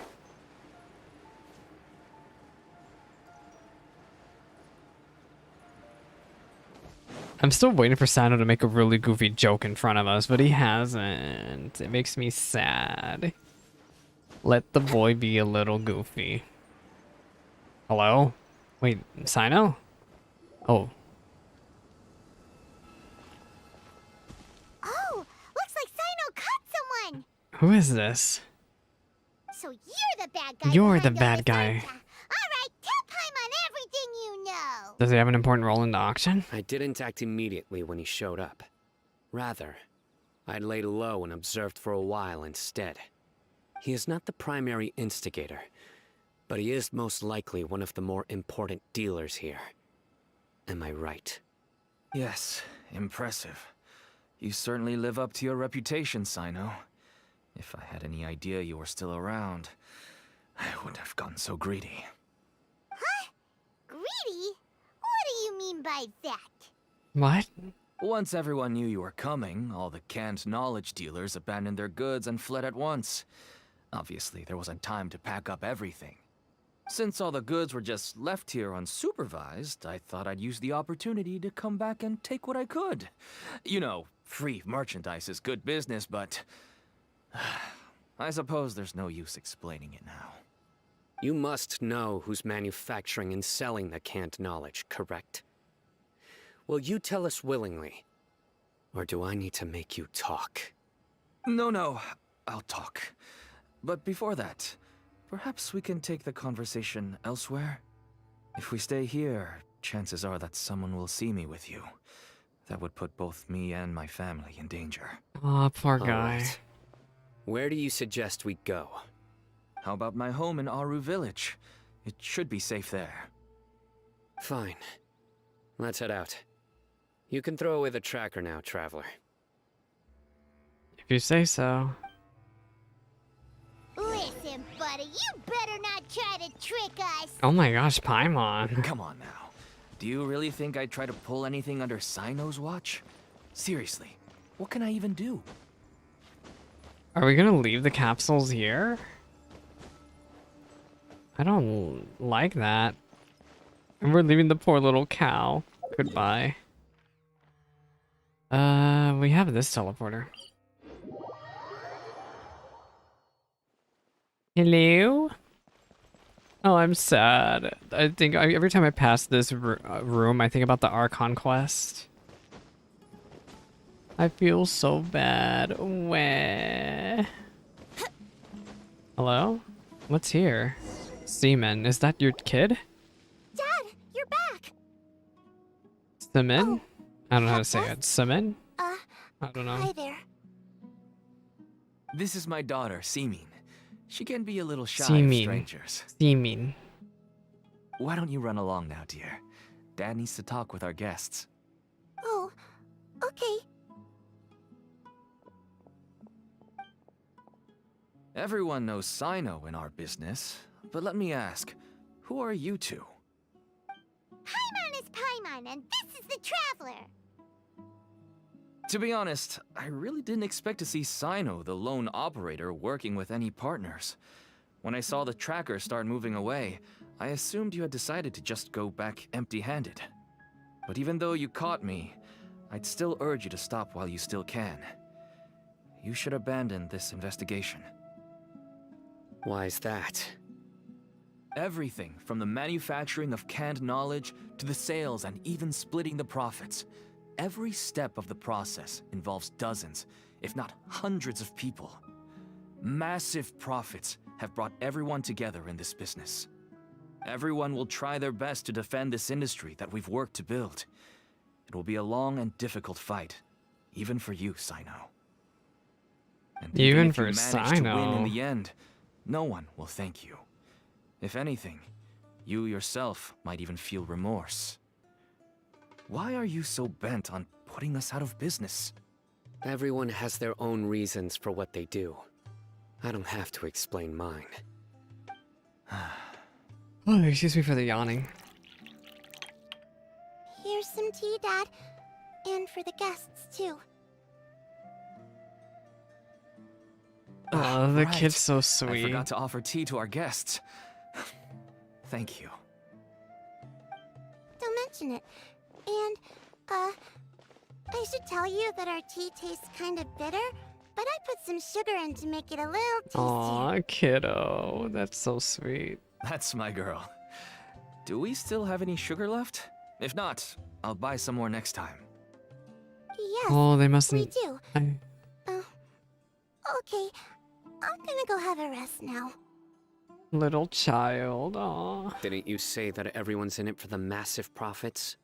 I'm still waiting for Cyno to make a really goofy joke in front of us, but he hasn't. It makes me sad. Let the boy be a little goofy. Hello? Wait, Cyno? Oh. Oh, looks like Cyno caught someone. Who is this? So you're the bad guy. You're the behind all bad this, guy. aren't ya? All right, tell Paimon everything you know. Does he have an important role in the auction? I didn't act immediately when he showed up. Rather, I laid low and observed for a while instead. He is not the primary instigator, but he is most likely one of the more important dealers here. Am I right? Yes, impressive. You certainly live up to your reputation, Cyno. If I had any idea you were still around, I wouldn't have gotten so greedy. Huh? Greedy? What do you mean by that? What? Once everyone knew you were coming, all the canned knowledge dealers abandoned their goods and fled at once. Obviously, there wasn't time to pack up everything. Since all the goods were just left here unsupervised, I thought I'd use the opportunity to come back and take what I could. You know, free merchandise is good business, but I suppose there's no use explaining it now. You must know who's manufacturing and selling the canned knowledge, correct? Will you tell us willingly? Or do I need to make you talk? No, I'll talk. But before that, perhaps we can take the conversation elsewhere? If we stay here, chances are that someone will see me with you. That would put both me and my family in danger. Aw, poor All guy. right. Where do you suggest we go? How about my home in Aru village? It should be safe there. Fine. Let's head out. You can throw away the tracker now, traveler. If you say so. Listen, buddy, you better not try to trick us. Oh my gosh, Paimon. Come on now. Do you really think I'd try to pull anything under Cyno's watch? Seriously, what can I even do? Are we gonna leave the capsules here? I don't like that. And we're leaving the poor little cow. Goodbye. We have this teleporter. Hello? Oh, I'm sad. I think every time I pass this room, I think about the Archon quest. I feel so bad. Wah. Hello? What's here? Seaman, is that your kid? Dad, you're back. Seaman? I don't know how to say it. Seaman? I don't know. Hi there. This is my daughter, Seamin. She can be a little shy of Seamin. strangers. Seaman. Why don't you run along now, dear? Dad needs to talk with our guests. Oh, okay. Everyone knows Cyno in our business, but let me ask, who are you two? Paimon is Paimon, and this is the Traveler. To be honest, I really didn't expect to see Cyno, the lone operator, working with any partners. When I saw the tracker start moving away, I assumed you had decided to just go back empty-handed. But even though you caught me, I'd still urge you to stop while you still can. You should abandon this investigation. Why is that? Everything from the manufacturing of canned knowledge to the sales and even splitting the profits. Every step of the process involves dozens, if not hundreds of people. Massive profits have brought everyone together in this business. Everyone will try their best to defend this industry that we've worked to build. It will be a long and difficult fight, even for you, Cyno. And Even if for you manage to win in Cyno. the end, no one will thank you. If anything, you yourself might even feel remorse. Why are you so bent on putting us out of business? Everyone has their own reasons for what they do. I don't have to explain mine. Oh, excuse me for the yawning. Here's some tea, Dad. And for the guests, too. Oh, the Right. kid's so I sweet. forgot to offer tea to our guests. Thank you. Don't mention it. And, I should tell you that our tea tastes kind of bitter, but I put some sugar in to make it a little tastier. Aw, kiddo. That's so sweet. That's my girl. Do we still have any sugar left? If not, I'll buy some more next time. Yes, Oh, they we mustn't. do. Okay, I'm gonna go have a rest now. Little child. Aw. Didn't you say that everyone's in it for the massive profits?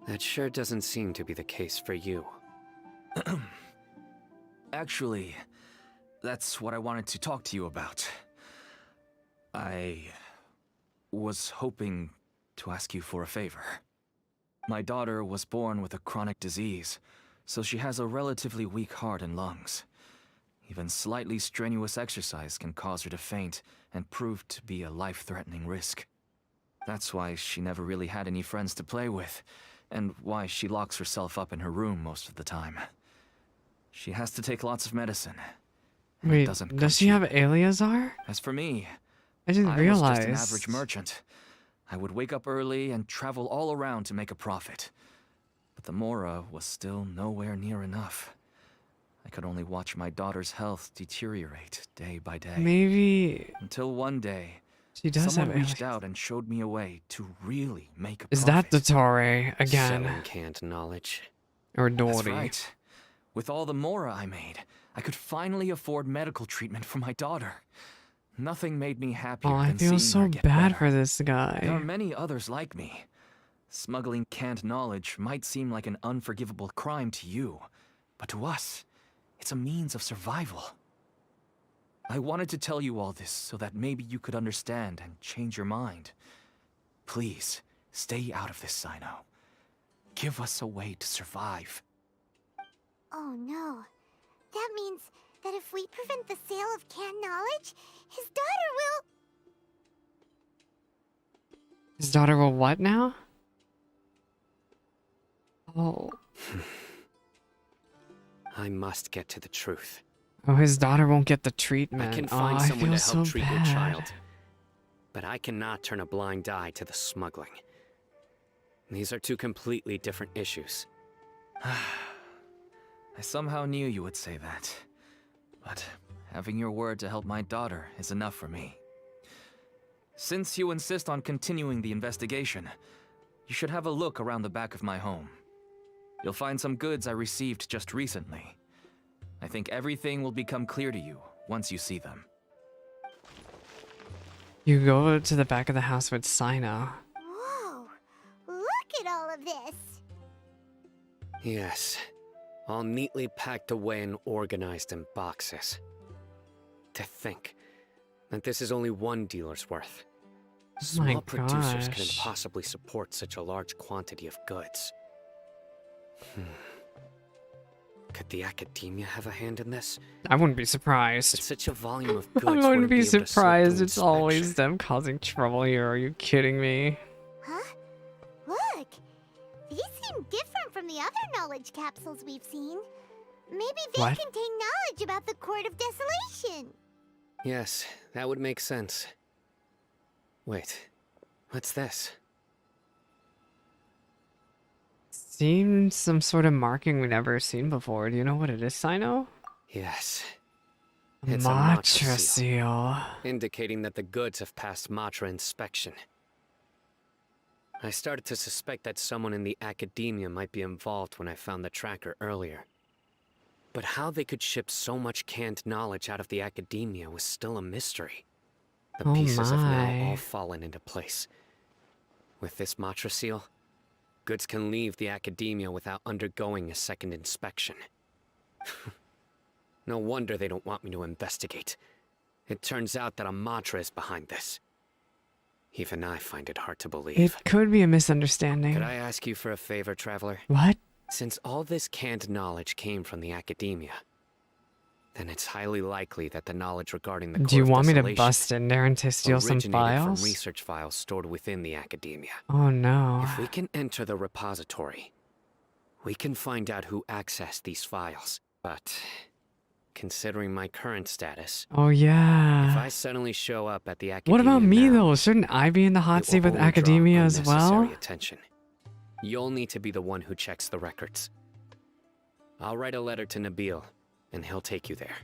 That sure doesn't seem to be the case for you. Actually, that's what I wanted to talk to you about. I was hoping to ask you for a favor. My daughter was born with a chronic disease, so she has a relatively weak heart and lungs. Even slightly strenuous exercise can cause her to faint and prove to be a life-threatening risk. That's why she never really had any friends to play with, and why she locks herself up in her room most of the time. She has to take lots of medicine. and it Wait, doesn't come does she cheap. have Eleazar? As for me, I didn't I realize. was just an average merchant. I would wake up early and travel all around to make a profit. But the Mora was still nowhere near enough. I could only watch my daughter's health deteriorate day by day. Maybe Until one day, she does someone have reached Eleazar. out and showed me a way to really make a Is profit. that the Torre again? Selling canned knowledge. Or That's Dory? right. With all the Mora I made, I could finally afford medical treatment for my daughter. Nothing made me happier Oh, I than feel seeing so her get bad better. for this There are guy. many others like me. Smuggling canned knowledge might seem like an unforgivable crime to you, but to us, it's a means of survival. I wanted to tell you all this so that maybe you could understand and change your mind. Please, stay out of this, Cyno. Give us a way to survive. Oh no. That means that if we prevent the sale of canned knowledge, his daughter will... His daughter will what now? Oh. I must get to the truth. Oh, his daughter won't get the treatment. I can Oh, find I someone feel to help so treat bad. your child. But I cannot turn a blind eye to the smuggling. These are two completely different issues. I somehow knew you would say that. But having your word to help my daughter is enough for me. Since you insist on continuing the investigation, you should have a look around the back of my home. You'll find some goods I received just recently. I think everything will become clear to you once you see them. You go to the back of the house with Cyno. Whoa! Look at all of this! Yes. All neatly packed away and organized in boxes. To think that this is only one dealer's worth. Oh my Small producers couldn't gosh. possibly support such a large quantity of goods. Could the academia have a hand in this? I wouldn't be But surprised. such a volume of goods I wouldn't wouldn't be able to slip surprised. through It's always inspection. them causing trouble here. Are you kidding me? Huh? Look! These seem different from the other knowledge capsules we've seen. Maybe they What? contain knowledge about the Court of Desolation. Yes, that would make sense. Wait, what's this? Seems some sort of marking we've never seen before. Do you know what it is, Cyno? Yes. It's a Matra Matra seal, seal. indicating that the goods have passed Matra inspection. I started to suspect that someone in the academia might be involved when I found the tracker earlier. But how they could ship so much canned knowledge out of the academia was still a mystery. The Oh pieces have now my. all fallen into place. With this Matra seal, goods can leave the academia without undergoing a second inspection. No wonder they don't want me to investigate. It turns out that a Matra is behind this. Even I find it hard to believe. It could be a misunderstanding. Could I ask you for a favor, Traveler? What? Since all this canned knowledge came from the academia, then it's highly likely that the knowledge regarding the Do you Court of want me to Desolation bust in there and to steal some originated files? from research files stored within the academia. Oh no. If we can enter the repository, we can find out who accessed these files. But considering my current status, Oh if yeah. I suddenly show up at the academia What about me now, though? Shouldn't I be in the hot it seat will with only draw academia as unnecessary well? attention. You'll need to be the one who checks the records. I'll write a letter to Nabil, and he'll take you there.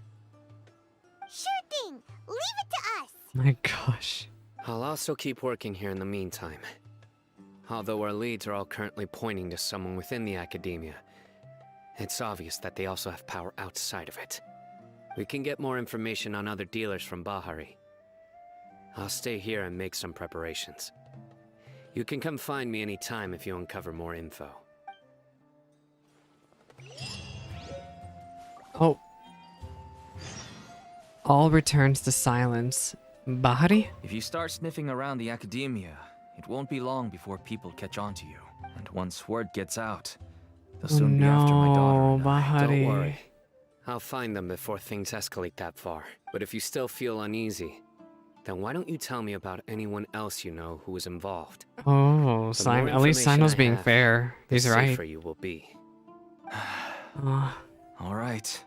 Sure thing. Leave it to us. My gosh. I'll also keep working here in the meantime. Although our leads are all currently pointing to someone within the academia, it's obvious that they also have power outside of it. We can get more information on other dealers from Bahari. I'll stay here and make some preparations. You can come find me anytime if you uncover more info. Oh. All returns to silence. Bahari? If you start sniffing around the academia, it won't be long before people catch on to you. And once word gets out, they'll soon be after my daughter and I. Bahari. Don't worry. I'll find them before things escalate that far. But if you still feel uneasy, then why don't you tell me about anyone else you know who was involved? Oh, The more at least information Cyno's I being have, fair. the He's right. safer you will be. All right.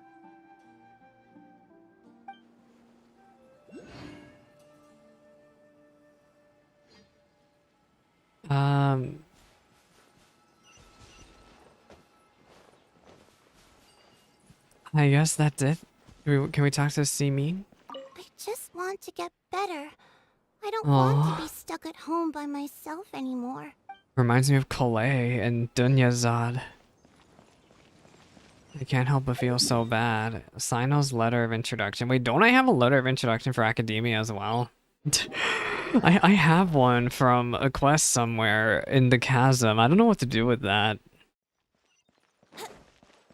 I guess that's it. Can we talk to Simin? I just want to get better. I don't want to be stuck at home by myself anymore. Reminds me of Kalei and Dunyazad. I can't help but feel so bad. Cyno's letter of introduction. Wait, don't I have a letter of introduction for academia as well? I have one from a quest somewhere in the chasm. I don't know what to do with that.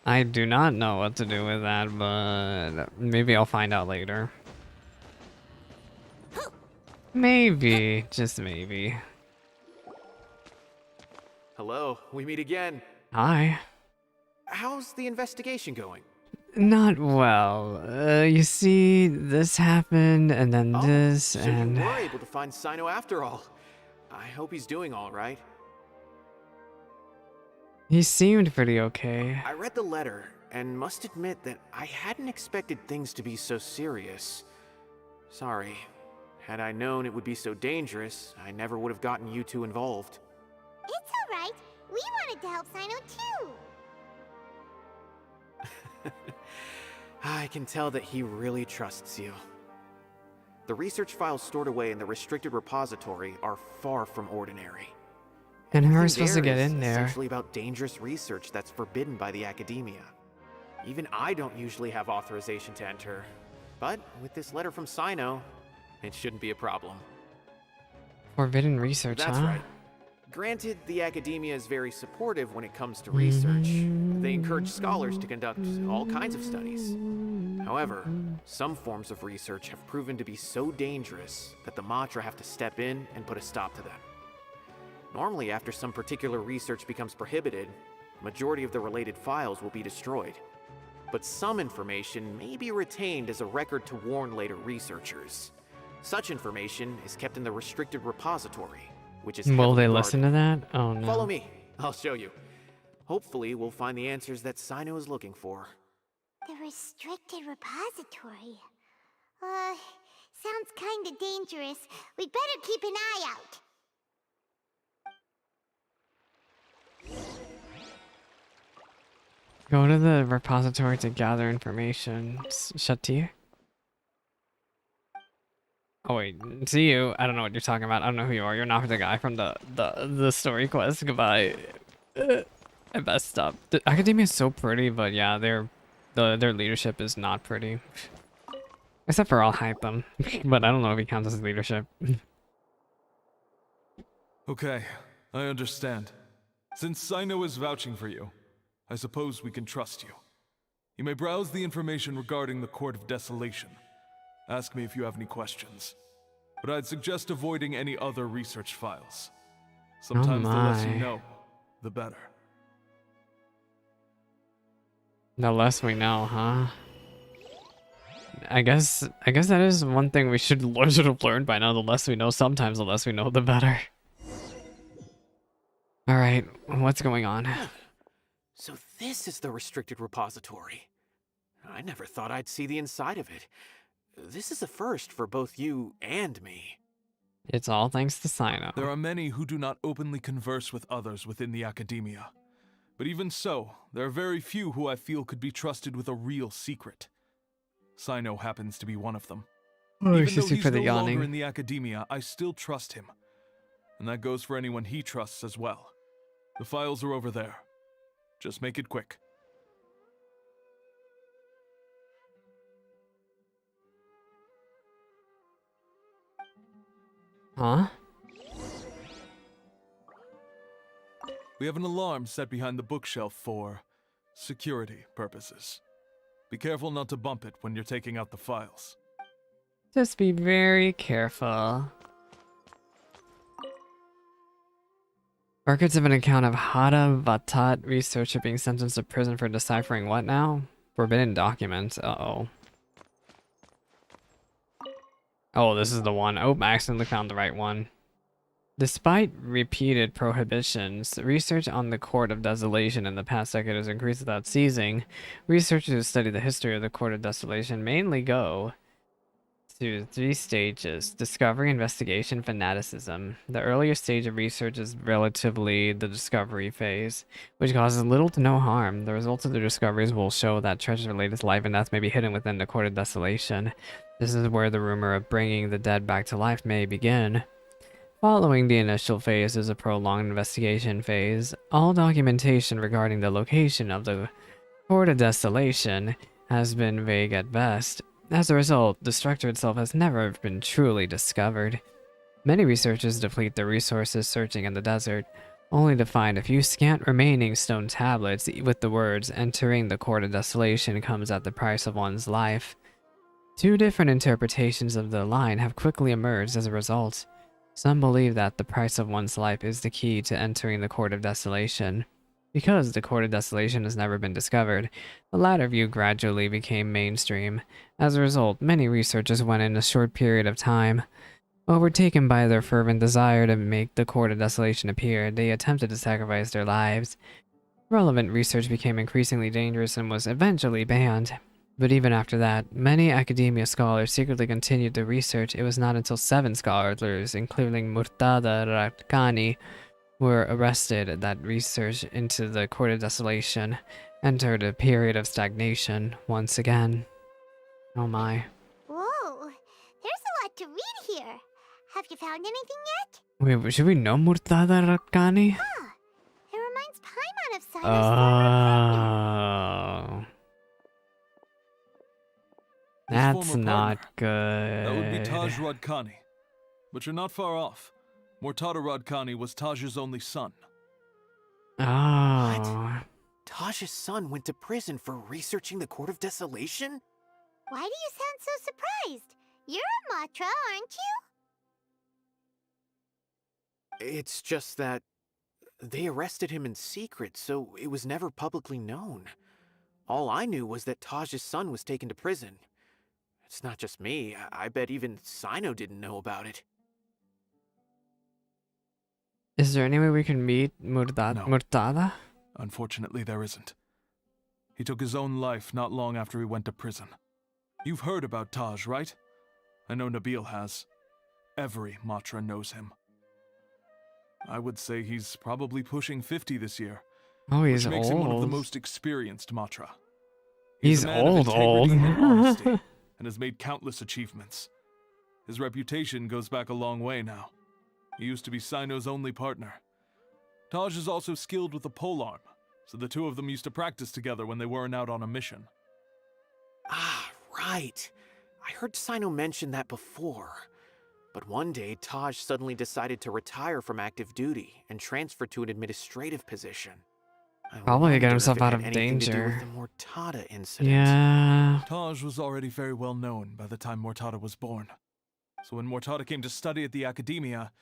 I do not know what to do with that, but maybe I'll find out later. Maybe, just maybe. Hello, we meet again. Hi. How's the investigation going? Not well. You see, this happened, and then this, so and... you were able to find Cyno after all. I hope he's doing all right. He seemed pretty okay. I read the letter, and must admit that I hadn't expected things to be so serious. Sorry. Had I known it would be so dangerous, I never would have gotten you two involved. It's alright. We wanted to help Cyno too. I can tell that he really trusts you. The research files stored away in the restricted repository are far from ordinary. And how are we Everything supposed to there get is in there? essentially about dangerous research that's forbidden by the academia. Even I don't usually have authorization to enter. But with this letter from Cyno, it shouldn't be a problem. Forbidden research, That's huh? right. Granted, the academia is very supportive when it comes to research. They encourage scholars to conduct all kinds of studies. However, some forms of research have proven to be so dangerous that the Matra have to step in and put a stop to them. Normally, after some particular research becomes prohibited, majority of the related files will be destroyed. But some information may be retained as a record to warn later researchers. Such information is kept in the restricted repository, which is Will they heavily listen to guarded. that? Oh no. Follow me. I'll show you. Hopefully, we'll find the answers that Cyno is looking for. The restricted repository. Sounds kinda dangerous. We'd better keep an eye out. Go to the repository to gather information. Shatir? Oh wait, see you. I don't know what you're talking about. I don't know who you are. You're not the guy from the story quest. Goodbye. I messed up. The academia is so pretty, but yeah, their leadership is not pretty. Except for I'll hype them, but I don't know if he counts as leadership. Okay, I understand. Since Cyno is vouching for you, I suppose we can trust you. You may browse the information regarding the Court of Desolation. Ask me if you have any questions. But I'd suggest avoiding any other research files. Sometimes the less you my. know, the better. The less we know, huh? I guess that is one thing we should have learned by now. The less we know, sometimes the less we know, the better. All right, what's going on? So this is the restricted repository. I never thought I'd see the inside of it. This is a first for both you and me. It's all thanks to Cyno. There are many who do not openly converse with others within the academia. But even so, there are very few who I feel could be trusted with a real secret. Cyno happens to be one of them. Oh, Even excuse though me he's for the no longer yawning. in the academia, I still trust him. And that goes for anyone he trusts as well. The files are over there. Just make it quick. Huh? We have an alarm set behind the bookshelf for security purposes. Be careful not to bump it when you're taking out the files. Just be very careful. Records of an account of Hada Vatat researcher being sentenced to prison for deciphering what now? Forbidden documents. Uh-oh. Oh, this is the one. Oh, I accidentally found the right one. Despite repeated prohibitions, research on the Court of Desolation in the past decade has increased without ceasing. Researchers who study the history of the Court of Desolation mainly go through 3 stages: discovery, investigation, fanaticism. The earlier stage of research is relatively the discovery phase, which causes little to no harm. The results of the discoveries will show that treasures related to life and death may be hidden within the Court of Desolation. This is where the rumor of bringing the dead back to life may begin. Following the initial phase is a prolonged investigation phase. All documentation regarding the location of the Court of Desolation has been vague at best. As a result, the structure itself has never been truly discovered. Many researchers deplete their resources searching in the desert, only to find a few scant remaining stone tablets with the words, "Entering the Court of Desolation comes at the price of one's life." 2 different interpretations of the line have quickly emerged as a result. Some believe that the price of one's life is the key to entering the Court of Desolation. Because the Court of Desolation has never been discovered, the latter view gradually became mainstream. As a result, many researchers went in a short period of time. Overtaken by their fervent desire to make the Court of Desolation appear, they attempted to sacrifice their lives. Relevant research became increasingly dangerous and was eventually banned. But even after that, many academia scholars secretly continued their research. It was not until 7 scholars, including Murtada Ratkani, were arrested that research into the Court of Desolation entered a period of stagnation once again. Oh my. Whoa, there's a lot to read here. Have you found anything yet? Wait, should we know Murtada Ratkani? Huh. It reminds Paimon of Cyno's former partner. Oh. His That's former not partner. good. That would be Taj Radkani. But you're not far off. Mortada Radkani was Taj's only son. Oh. Taj's son went to prison for researching the Court of Desolation? Why do you sound so surprised? You're a Matra, aren't you? It's just that they arrested him in secret, so it was never publicly known. All I knew was that Taj's son was taken to prison. It's not just me. I bet even Cyno didn't know about it. Is there any way we can meet No. Murtada? Unfortunately, there isn't. He took his own life not long after he went to prison. You've heard about Taj, right? I know Nabil has. Every Matra knows him. I would say he's probably pushing 50 this year. Oh, he's which makes him one of the old. most experienced Matra. He's a man old, of old. integrity and honesty, and has made countless achievements. His reputation goes back a long way now. He used to be Cyno's only partner. Taj is also skilled with the polearm, so the 2 of them used to practice together when they weren't out on a mission. Ah, right. I heard Cyno mention that before. But one day, Taj suddenly decided to retire from active duty and transfer to an administrative position. I Probably to get wonder himself if it out had of anything to do danger. with the Mortada incident. Yeah. Taj was already very well known by the time Mortada was born. So when Mortada came to study at the academia,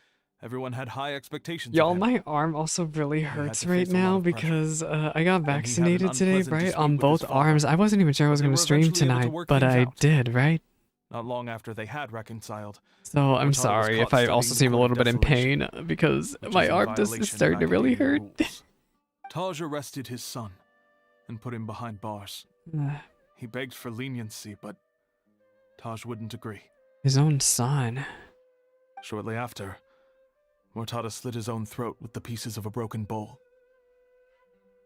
everyone had high expectations Y'all, of him. my arm also really had hurts to right face a lot now of pressure. because I got Then he had an vaccinated today, unpleasant right? dispute On with both his father, arms. I wasn't even sure I was but going they to were stream eventually able to tonight, work but things I out. did, right? Not long after they had reconciled. So I'm Mortada was sorry if caught I also studying seem a the Court little of bit in pain Desolation, because which my is in arm just is violation of starting to really academia hurt. rules. Taj arrested his son and put him behind bars. He begged for leniency, but Taj wouldn't agree. His own son. Shortly after, Mortada slit his own throat with the pieces of a broken bowl.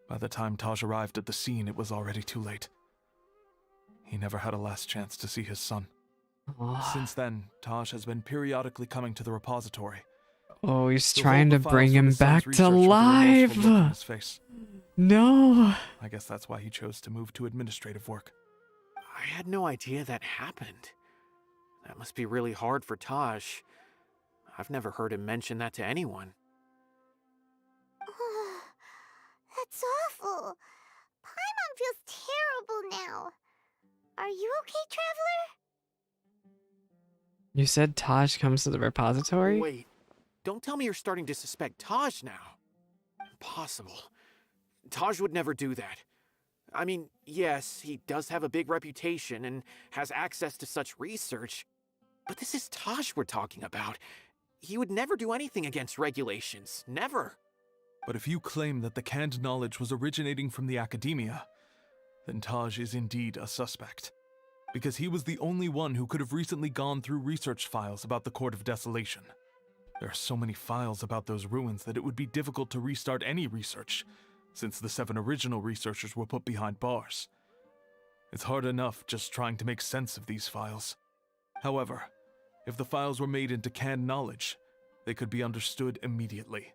By the time Taj arrived at the scene, it was already too late. He never had a last chance to see his son. Since then, Taj has been periodically coming to the repository. Oh, he's He'll trying to hold the bring files from him his son's back to research with a life. remorseful look on his face. No. I guess that's why he chose to move to administrative work. I had no idea that happened. That must be really hard for Taj. I've never heard him mention that to anyone. That's awful. Paimon feels terrible now. Are you okay, Traveler? You said Taj comes to the repository? Wait, don't tell me you're starting to suspect Taj now. Impossible. Taj would never do that. I mean, yes, he does have a big reputation and has access to such research, but this is Taj we're talking about. He would never do anything against regulations. Never. But if you claim that the canned knowledge was originating from the academia, then Taj is indeed a suspect. Because he was the only one who could have recently gone through research files about the Court of Desolation. There are so many files about those ruins that it would be difficult to restart any research, since the 7 original researchers were put behind bars. It's hard enough just trying to make sense of these files. However, if the files were made into canned knowledge, they could be understood immediately.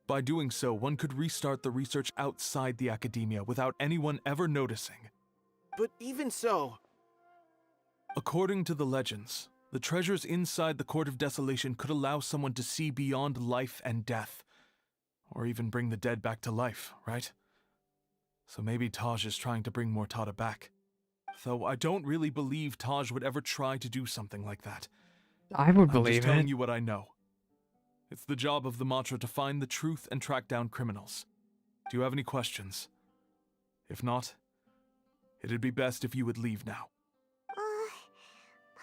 By doing so, one could restart the research outside the academia without anyone ever noticing. But even so... According to the legends, the treasures inside the Court of Desolation could allow someone to see beyond life and death. Or even bring the dead back to life, right? So maybe Taj is trying to bring Mortada back. Though I don't really believe Taj would ever try to do something like that. I would I'm believe just telling it. you what I know. It's the job of the Matra to find the truth and track down criminals. Do you have any questions? If not, it'd be best if you would leave now.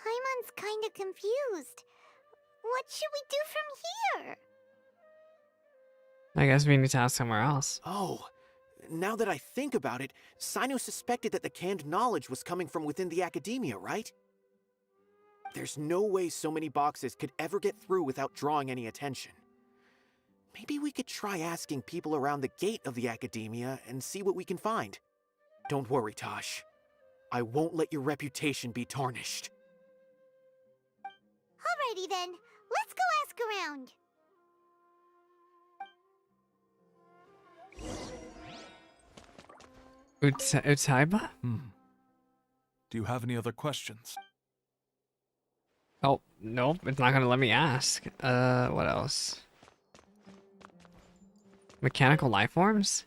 Paimon's kinda confused. What should we do from here? I guess we need to ask somewhere else. Oh, now that I think about it, Cyno suspected that the canned knowledge was coming from within the academia, right? There's no way so many boxes could ever get through without drawing any attention. Maybe we could try asking people around the gate of the academia and see what we can find. Don't worry, Taj. I won't let your reputation be tarnished. Alrighty then, let's go ask around. Utaiba? Do you have any other questions? Oh, nope, it's not gonna let me ask. What else? Mechanical life forms?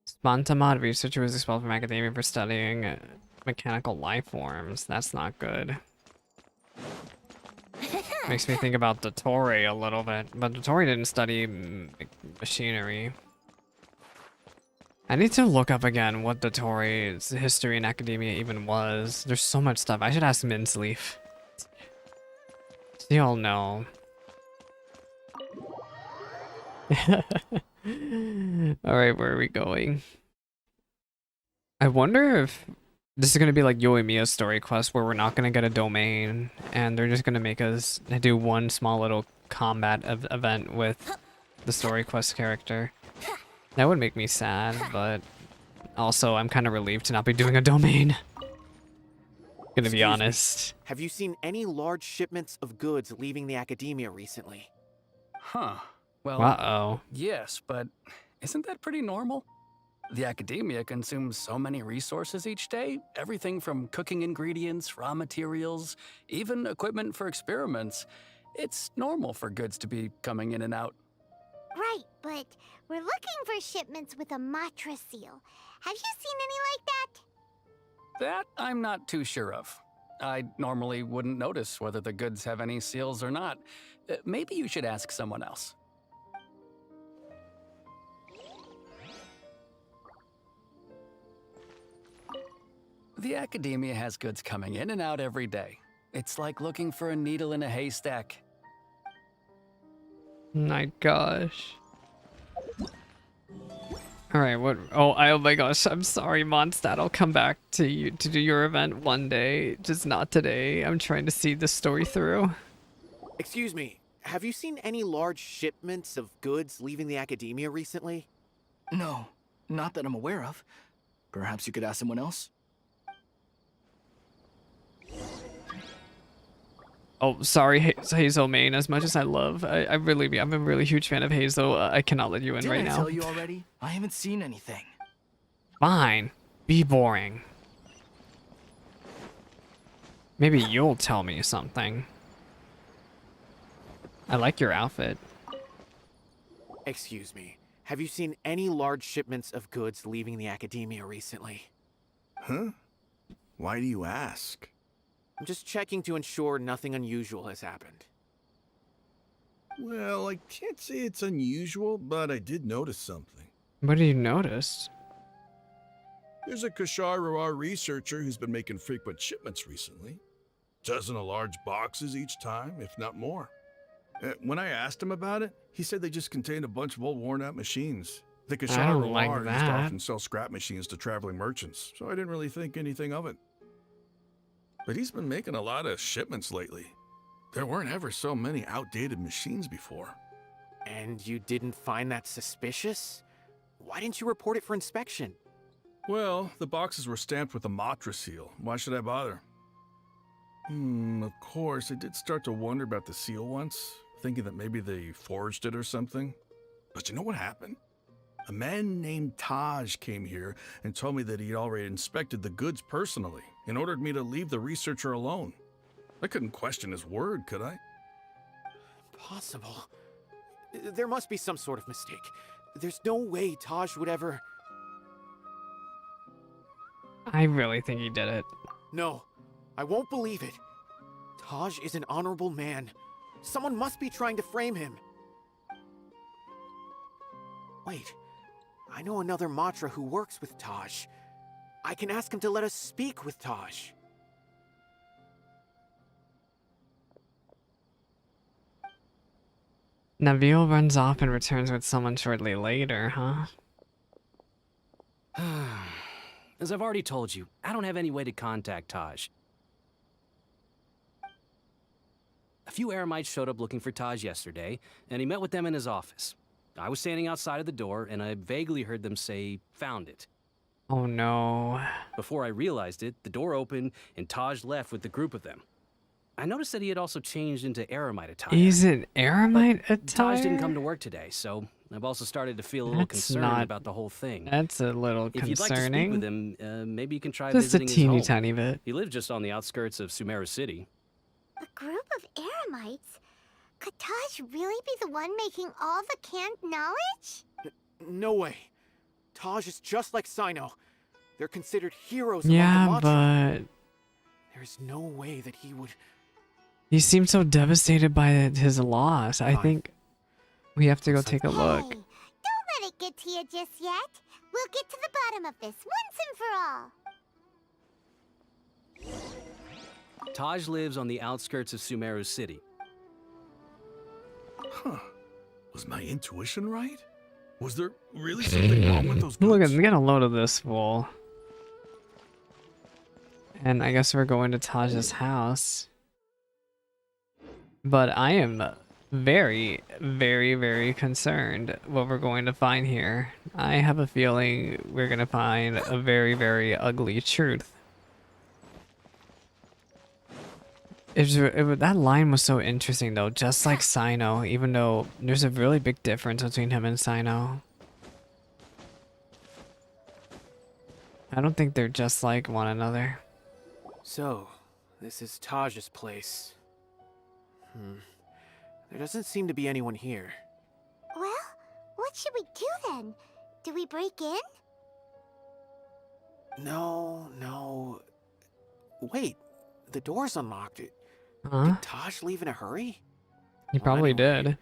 Spontamod researcher was expelled from academia for studying mechanical life forms. That's not good. Makes me think about Dottore a little bit, but Dottore didn't study machinery. I need to look up again what Dottore's history in academia even was. There's so much stuff. I should ask Minsleaf. They all know. Alright, where are we going? I wonder if this is gonna be like Yoimiya's story quest where we're not gonna get a domain and they're just gonna make us do one small little combat event with the story quest character. That would make me sad, but also I'm kind of relieved to not be doing a domain. Gonna be honest. Have you seen any large shipments of goods leaving the academia recently? Huh. Well, Uh-oh. yes, but isn't that pretty normal? The academia consumes so many resources each day. Everything from cooking ingredients, raw materials, even equipment for experiments. It's normal for goods to be coming in and out. Right, but we're looking for shipments with a Matra seal. Have you seen any like that? That I'm not too sure of. I normally wouldn't notice whether the goods have any seals or not. Maybe you should ask someone else. The academia has goods coming in and out every day. It's like looking for a needle in a haystack. My gosh. Alright, what? Oh my gosh, I'm sorry, Mondstadt. I'll come back to you to do your event one day, just not today. I'm trying to see the story through. Excuse me, have you seen any large shipments of goods leaving the academia recently? No. Not that I'm aware of. Perhaps you could ask someone else? Oh, sorry, Hazel Main. As much as I'm a really huge fan of Hazel. I cannot let you in right Didn't I now. tell you already? I haven't seen anything. Fine. Be boring. Maybe you'll tell me something. I like your outfit. Excuse me. Have you seen any large shipments of goods leaving the academia recently? Huh? Why do you ask? I'm just checking to ensure nothing unusual has happened. Well, I can't say it's unusual, but I did notice something. What did you notice? There's a Kashar researcher who's been making frequent shipments recently. Dozen of large boxes each time, if not more. When I asked him about it, he said they just contained a bunch of old worn-out machines. The I Kashar don't like used to that. often sell scrap machines to traveling merchants, so I didn't really think anything of it. But he's been making a lot of shipments lately. There weren't ever so many outdated machines before. And you didn't find that suspicious? Why didn't you report it for inspection? Well, the boxes were stamped with a Matra seal. Why should I bother? Of course, I did start to wonder about the seal once, thinking that maybe they forged it or something. But you know what happened? A man named Taj came here and told me that he'd already inspected the goods personally and ordered me to leave the researcher alone. I couldn't question his word, could I? Impossible. There must be some sort of mistake. There's no way Taj would ever... I really think he did it. No, I won't believe it. Taj is an honorable man. Someone must be trying to frame him. Wait, I know another Matra who works with Taj. I can ask him to let us speak with Taj. Nabil runs off and returns with someone shortly later, huh? As I've already told you, I don't have any way to contact Taj. A few Eremites showed up looking for Taj yesterday, and he met with them in his office. I was standing outside of the door, and I vaguely heard them say, "Found it." Oh no. Before I realized it, the door opened, and Taj left with the group of them. I noticed that he had also changed into Eremite attire. He's an Eremite attire? Taj didn't come to work today, so I've also started to feel a little concerned about the whole thing. That's a little If you'd like to speak with him, maybe you can try just visiting a teeny his home. tiny bit. He lives just on the outskirts of Sumeru City. A group of Eremites? Could Taj really be the one making all the canned knowledge? No way. Taj is just like Cyno. They're considered heroes Yeah, among the Matra. but There's no way that he would... he seems so devastated by his loss. I think we have to go take a look. Hey, don't let it get to you just yet. We'll get to the bottom of this once and for all. Taj lives on the outskirts of Sumeru City. Huh. Was my intuition right? Was there really something wrong with those goods? Look at get a load of this fool. And I guess we're going to Taj's house. But I am very, very, very concerned what we're going to find here. I have a feeling we're going to find a very, very ugly truth. That line was so interesting though, just like Cyno, even though there's a really big difference between him and Cyno. I don't think they're just like one another. So, this is Taj's place. There doesn't seem to be anyone here. Well, what should we do then? Do we break in? No. Wait, the door's unlocked. Huh? Did Taj leave in a hurry? He probably anyway, did.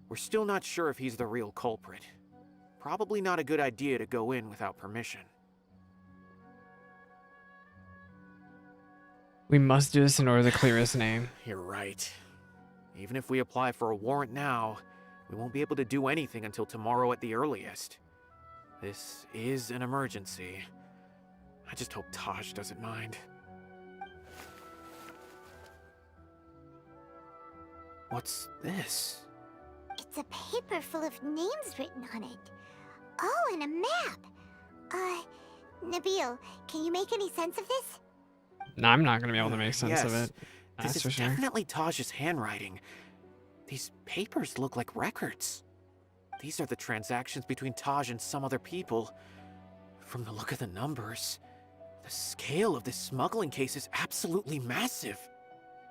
We're still not sure if he's the real culprit. Probably not a good idea to go in without permission. We must do this in order to clear his name. You're right. Even if we apply for a warrant now, we won't be able to do anything until tomorrow at the earliest. This is an emergency. I just hope Taj doesn't mind. What's this? It's a paper full of names written on it. Oh, and a map. Nabil, can you make any sense of this? No, I'm not gonna be able to make sense of Yes. it. This That's is for sure. definitely Taj's handwriting. These papers look like records. These are the transactions between Taj and some other people. From the look of the numbers, the scale of this smuggling case is absolutely massive.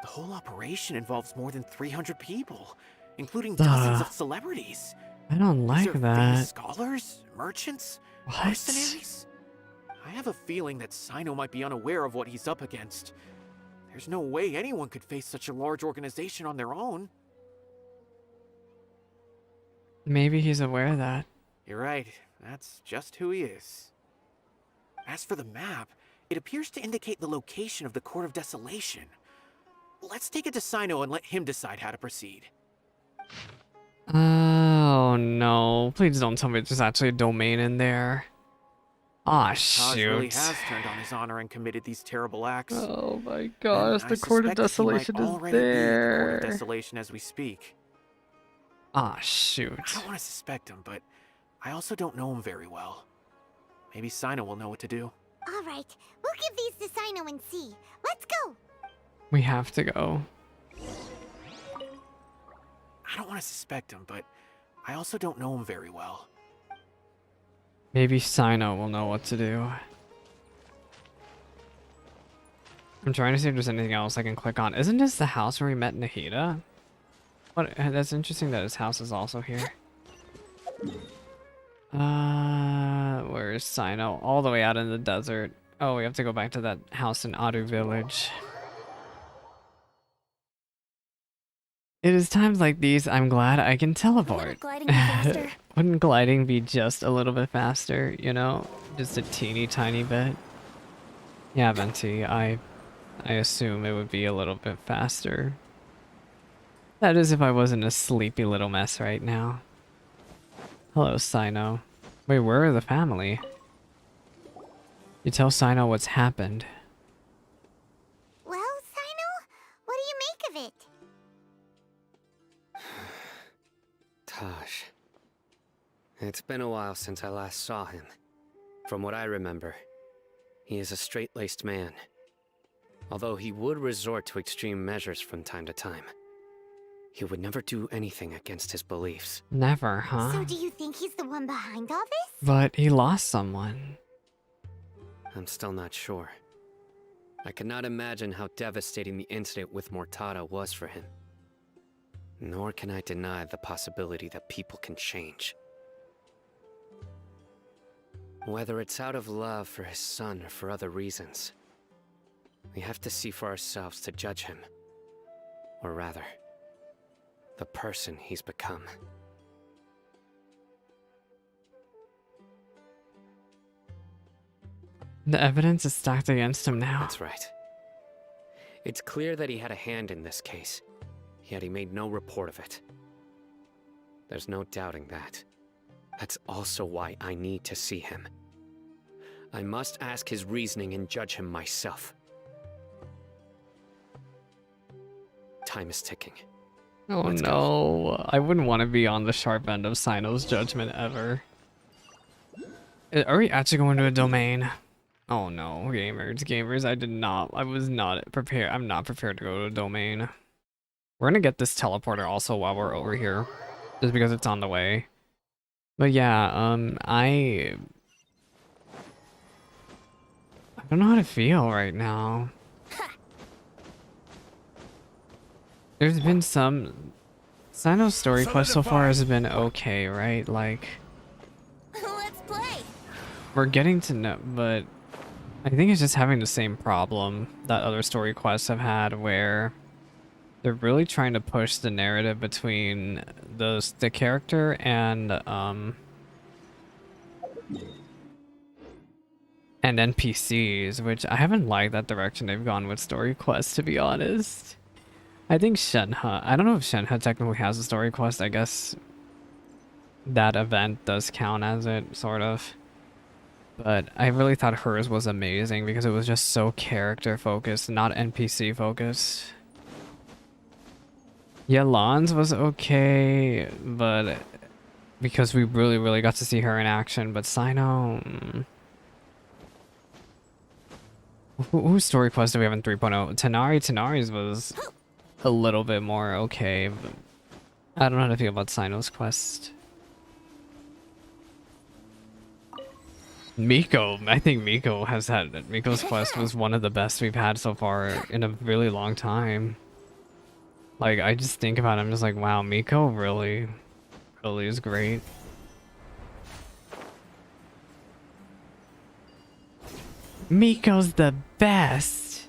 The whole operation involves more than 300 people, including dozens of celebrities. I don't These like are that. famous scholars, merchants, What? mercenaries. I have a feeling that Cyno might be unaware of what he's up against. There's no way anyone could face such a large organization on their own. Maybe he's aware of that. You're right, that's just who he is. As for the map, it appears to indicate the location of the Court of Desolation. Let's take it to Cyno and let him decide how to proceed. Oh no! Please don't tell me there's actually a domain in there. Aw, Taj really shoot. has turned on his honor and committed these terrible acts. Oh my And gosh, I the Court of suspect that he might Desolation is already be at the Court of there. Desolation as we speak. Aw, shoot. I don't want to suspect him, but I also don't know him very well. Maybe Cyno will know what to do. All right, we'll give these to Cyno and see. Let's go. We have to go. I don't want to suspect him, but I also don't know him very well. Maybe Cyno will know what to do. I'm trying to see if there's anything else I can click on. Isn't this the house where we met Nahida? What? That's interesting that his house is also here. Where's Cyno? All the way out in the desert. Oh, we have to go back to that house in Adu village. It is times like these I'm glad I can teleport. Wouldn't gliding be faster? Wouldn't gliding be just a little bit faster, you know? Just a teeny tiny bit. Yeah, Venti, I assume it would be a little bit faster. That is if I wasn't a sleepy little mess right now. Hello, Cyno. Wait, where are the family? You tell Cyno what's happened. Well, Cyno, what do you make of it? Taj. It's been a while since I last saw him. From what I remember, he is a straight-laced man. Although he would resort to extreme measures from time to time. He would never do anything against his beliefs. Never, huh? So do you think he's the one behind all this? But he lost someone. I'm still not sure. I cannot imagine how devastating the incident with Mortada was for him. Nor can I deny the possibility that people can change. Whether it's out of love for his son or for other reasons, we have to see for ourselves to judge him. Or rather, the person he's become. The evidence is stacked against him now. That's right. It's clear that he had a hand in this case, yet he made no report of it. There's no doubting that. That's also why I need to see him. I must ask his reasoning and judge him myself. Time is ticking. Oh Let's go. no, I wouldn't want to be on the sharp end of Cyno's judgment ever. Are we actually going to a domain? Oh no, gamers, I was not prepared. I'm not prepared to go to a domain. We're gonna get this teleporter also while we're over here, just because it's on the way. But yeah, I don't know how to feel right now. There's been some... Cyno's story quest so far has been okay, right? Like... Let's play. We're getting to know... But... I think it's just having the same problem that other story quests have had, where... They're really trying to push the narrative between the character and NPCs, which I haven't liked that direction they've gone with story quests, to be honest. I think Shenhe, I don't know if Shenhe technically has a story quest. I guess that event does count as it, sort of. But I really thought hers was amazing because it was just so character focused, not NPC focused. Yeah, Lan's was okay, but because we really got to see her in action. But Cyno, Whose story quest do we have in 3.0? Tanari's was a little bit more okay, but I don't know how to feel about Cyno's quest. I think Miko's quest was one of the best we've had so far in a really long time. Like, I just think about it, I'm just like, wow, Miko really is great. Miko's the best!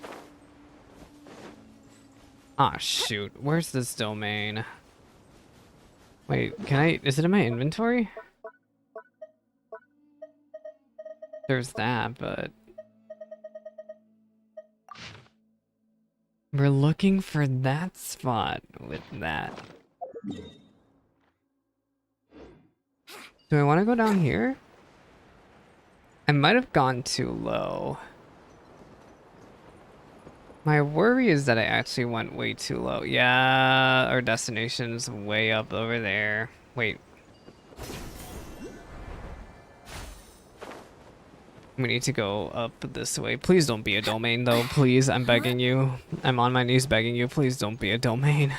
Ah, shoot. Where's this domain? Wait, is it in my inventory? There's that, but... We're looking for that spot with that. Do I want to go down here? I might have gone too low. My worry is that I actually went way too low. Yeah, our destination's way up over there. Wait. We need to go up this way. Please don't be a domain though, please. I'm begging you. I'm on my knees begging you. Please don't be a domain.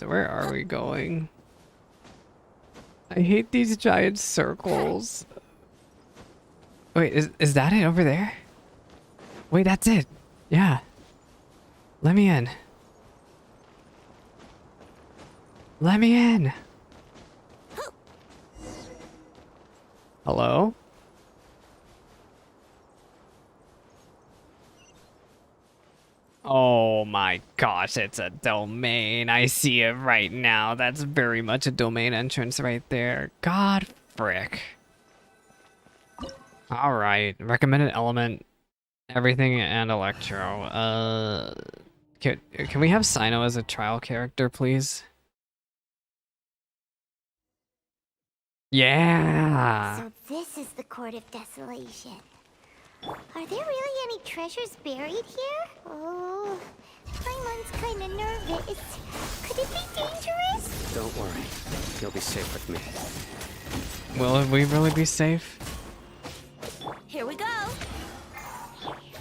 Where are we going? I hate these giant circles. Wait, is that it over there? Wait, that's it. Yeah. Let me in. Let me in. Hello? Oh my gosh, it's a domain. I see it right now. That's very much a domain entrance right there. God frick. Alright, recommended element, everything and electro. Can we have Cyno as a trial character, please? Yeah! So this is the Court of Desolation. Are there really any treasures buried here? Oh, Paimon's kinda nervous. Could it be dangerous? Don't worry. You'll be safe with me. Will we really be safe? Here we go.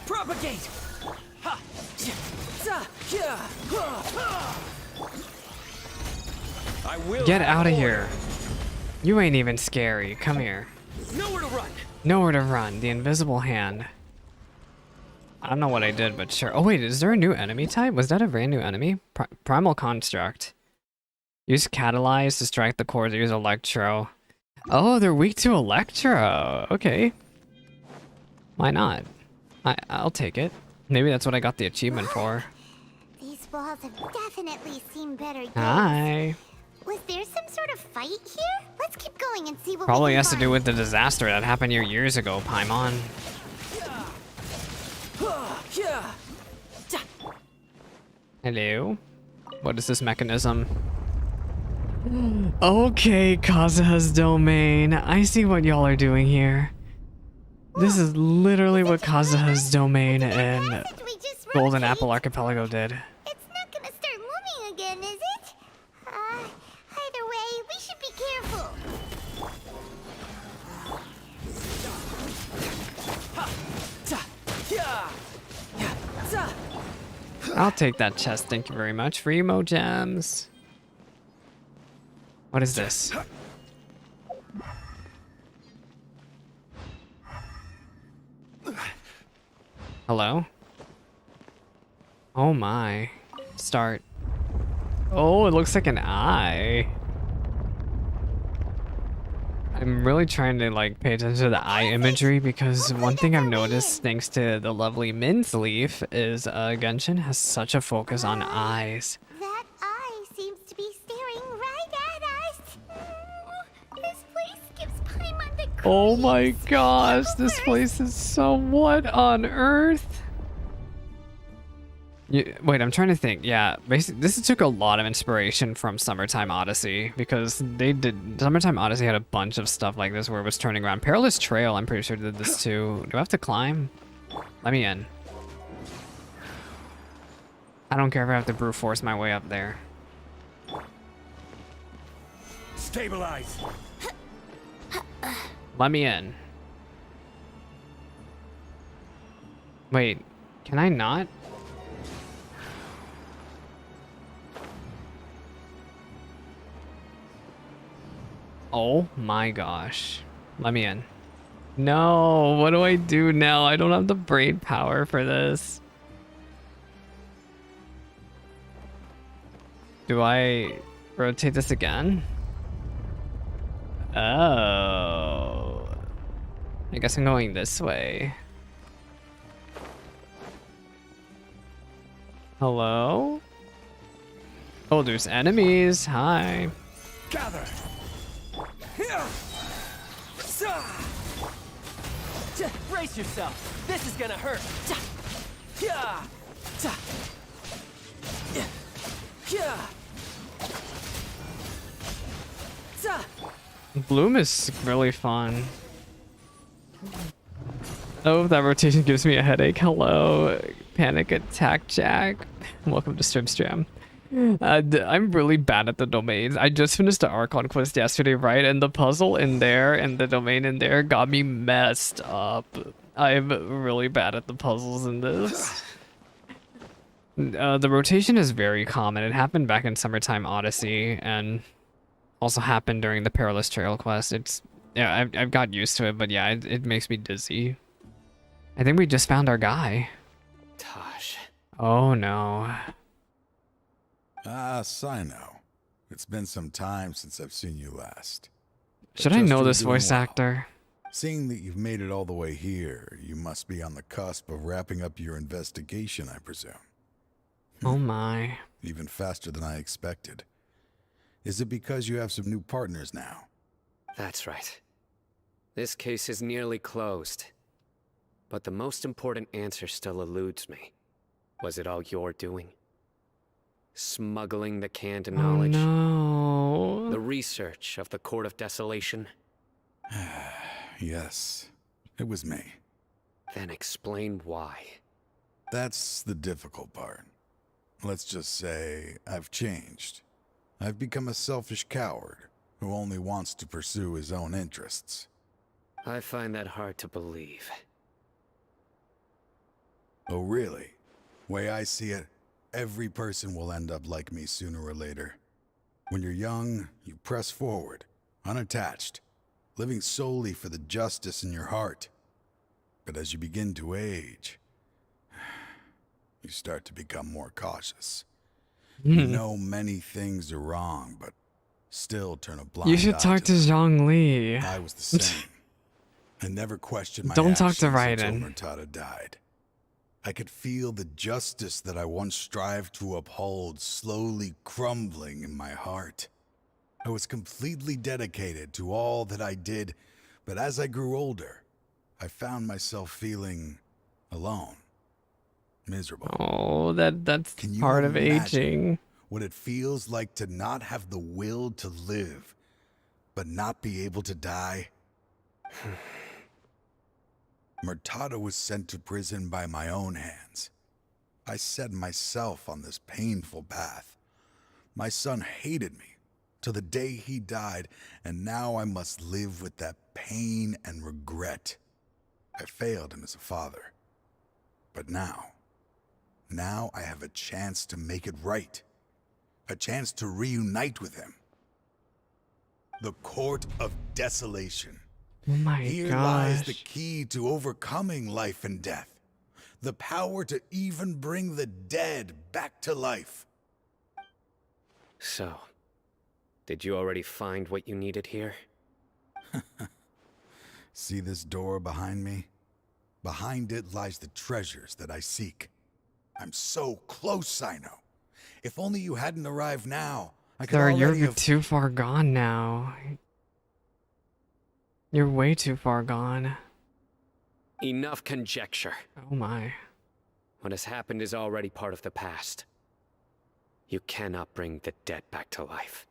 Propagate! Ha! I will Get out of here. You ain't even scary. Come here. Nowhere to run. Nowhere to run. The invisible hand. I don't know what I did, but sure. Oh wait, is there a new enemy type? Was that a brand new enemy? Primal Construct. Use Catalyze to strike the cores. Use Electro. Oh, they're weak to Electro. Okay. Why not? I'll take it. Maybe that's what I got the achievement for. These walls have definitely seen better days. Hi. Was there some sort of fight here? Let's keep going and see what Probably we can has to find. do with the disaster that happened here years ago, Paimon. Hello? What is this mechanism? Okay, Kazuha's domain. I see what y'all are doing here. This is literally what Kazuha's domain and Golden Apple Archipelago did. It's not gonna start moving again, is it? Either way, we should be careful. I'll take that chest, thank you very much. Free emo gems. What is this? Hello? Oh my. Start. Oh, it looks like an eye. I'm really trying to like pay attention to the eye imagery because one thing I've noticed thanks to the lovely Min's Leaf is Genshin has such a focus on eyes. That eye seems to be staring right at us. This place gives Paimon the Oh my gosh, this place is so what on earth? Wait, I'm trying to think. Yeah, basically, this took a lot of inspiration from Summertime Odyssey because Summertime Odyssey had a bunch of stuff like this where it was turning around. Perilous Trail, I'm pretty sure did this too. Do I have to climb? Let me in. I don't care if I have to brute force my way up there. Stabilize. Let me in. Wait, can I not? Oh my gosh. Let me in. No, what do I do now? I don't have the brain power for this. Do I rotate this again? Oh. I guess I'm going this way. Hello? Oh, there's enemies. Hi. Gather. Brace yourself. This is gonna hurt. Bloom is really fun. Oh, that rotation gives me a headache. Hello, Panic Attack Jack. Welcome to Stream. I'm really bad at the domains. I just finished the Archon quest yesterday, right? And the puzzle in there and the domain in there got me messed up. I'm really bad at the puzzles in this. The rotation is very common. It happened back in Summertime Odyssey and also happened during the Perilous Trail quest. It's, yeah, I've got used to it, but yeah, it makes me dizzy. I think we just found our guy. Taj. Oh no. Ah, Cyno. It's been some time since I've seen you last. Should I Trust know you're this doing voice well. actor? Seeing that you've made it all the way here, you must be on the cusp of wrapping up your investigation, I presume. Oh my. Even faster than I expected. Is it because you have some new partners now? That's right. This case is nearly closed. But the most important answer still eludes me. Was it all your doing? Smuggling the canned knowledge? Oh no. The research of the Court of Desolation? Yes, it was me. Then explain why. That's the difficult part. Let's just say I've changed. I've become a selfish coward who only wants to pursue his own interests. I find that hard to believe. Oh, really? Way I see it, every person will end up like me sooner or later. When you're young, you press forward, unattached, living solely for the justice in your heart. But as you begin to age, you start to become more cautious. You know many things are wrong, but still turn a blind eye. You should talk to Zhang Li. I was the same. I never questioned my Don't talk to actions until Raiden. Murtada died. I could feel the justice that I once strived to uphold slowly crumbling in my heart. I was completely dedicated to all that I did, but as I grew older, I found myself feeling alone, miserable. Oh, that's Can you part of imagine aging. what it feels like to not have the will to live, but not be able to die? Murtada was sent to prison by my own hands. I set myself on this painful path. My son hated me till the day he died, and now I must live with that pain and regret. I failed him as a father. But now I have a chance to make it right. A chance to reunite with him. The Court of Desolation. Oh my Here lies the gosh. key to overcoming life and death. The power to even bring the dead back to life. So, did you already find what you needed here? See this door behind me? Behind it lies the treasures that I seek. I'm so close, Cyno. If only you hadn't arrived now, I could Sir, already you're have... too far gone now. You're way too far gone. Enough conjecture. Oh my. What has happened is already part of the past. You cannot bring the dead back to life.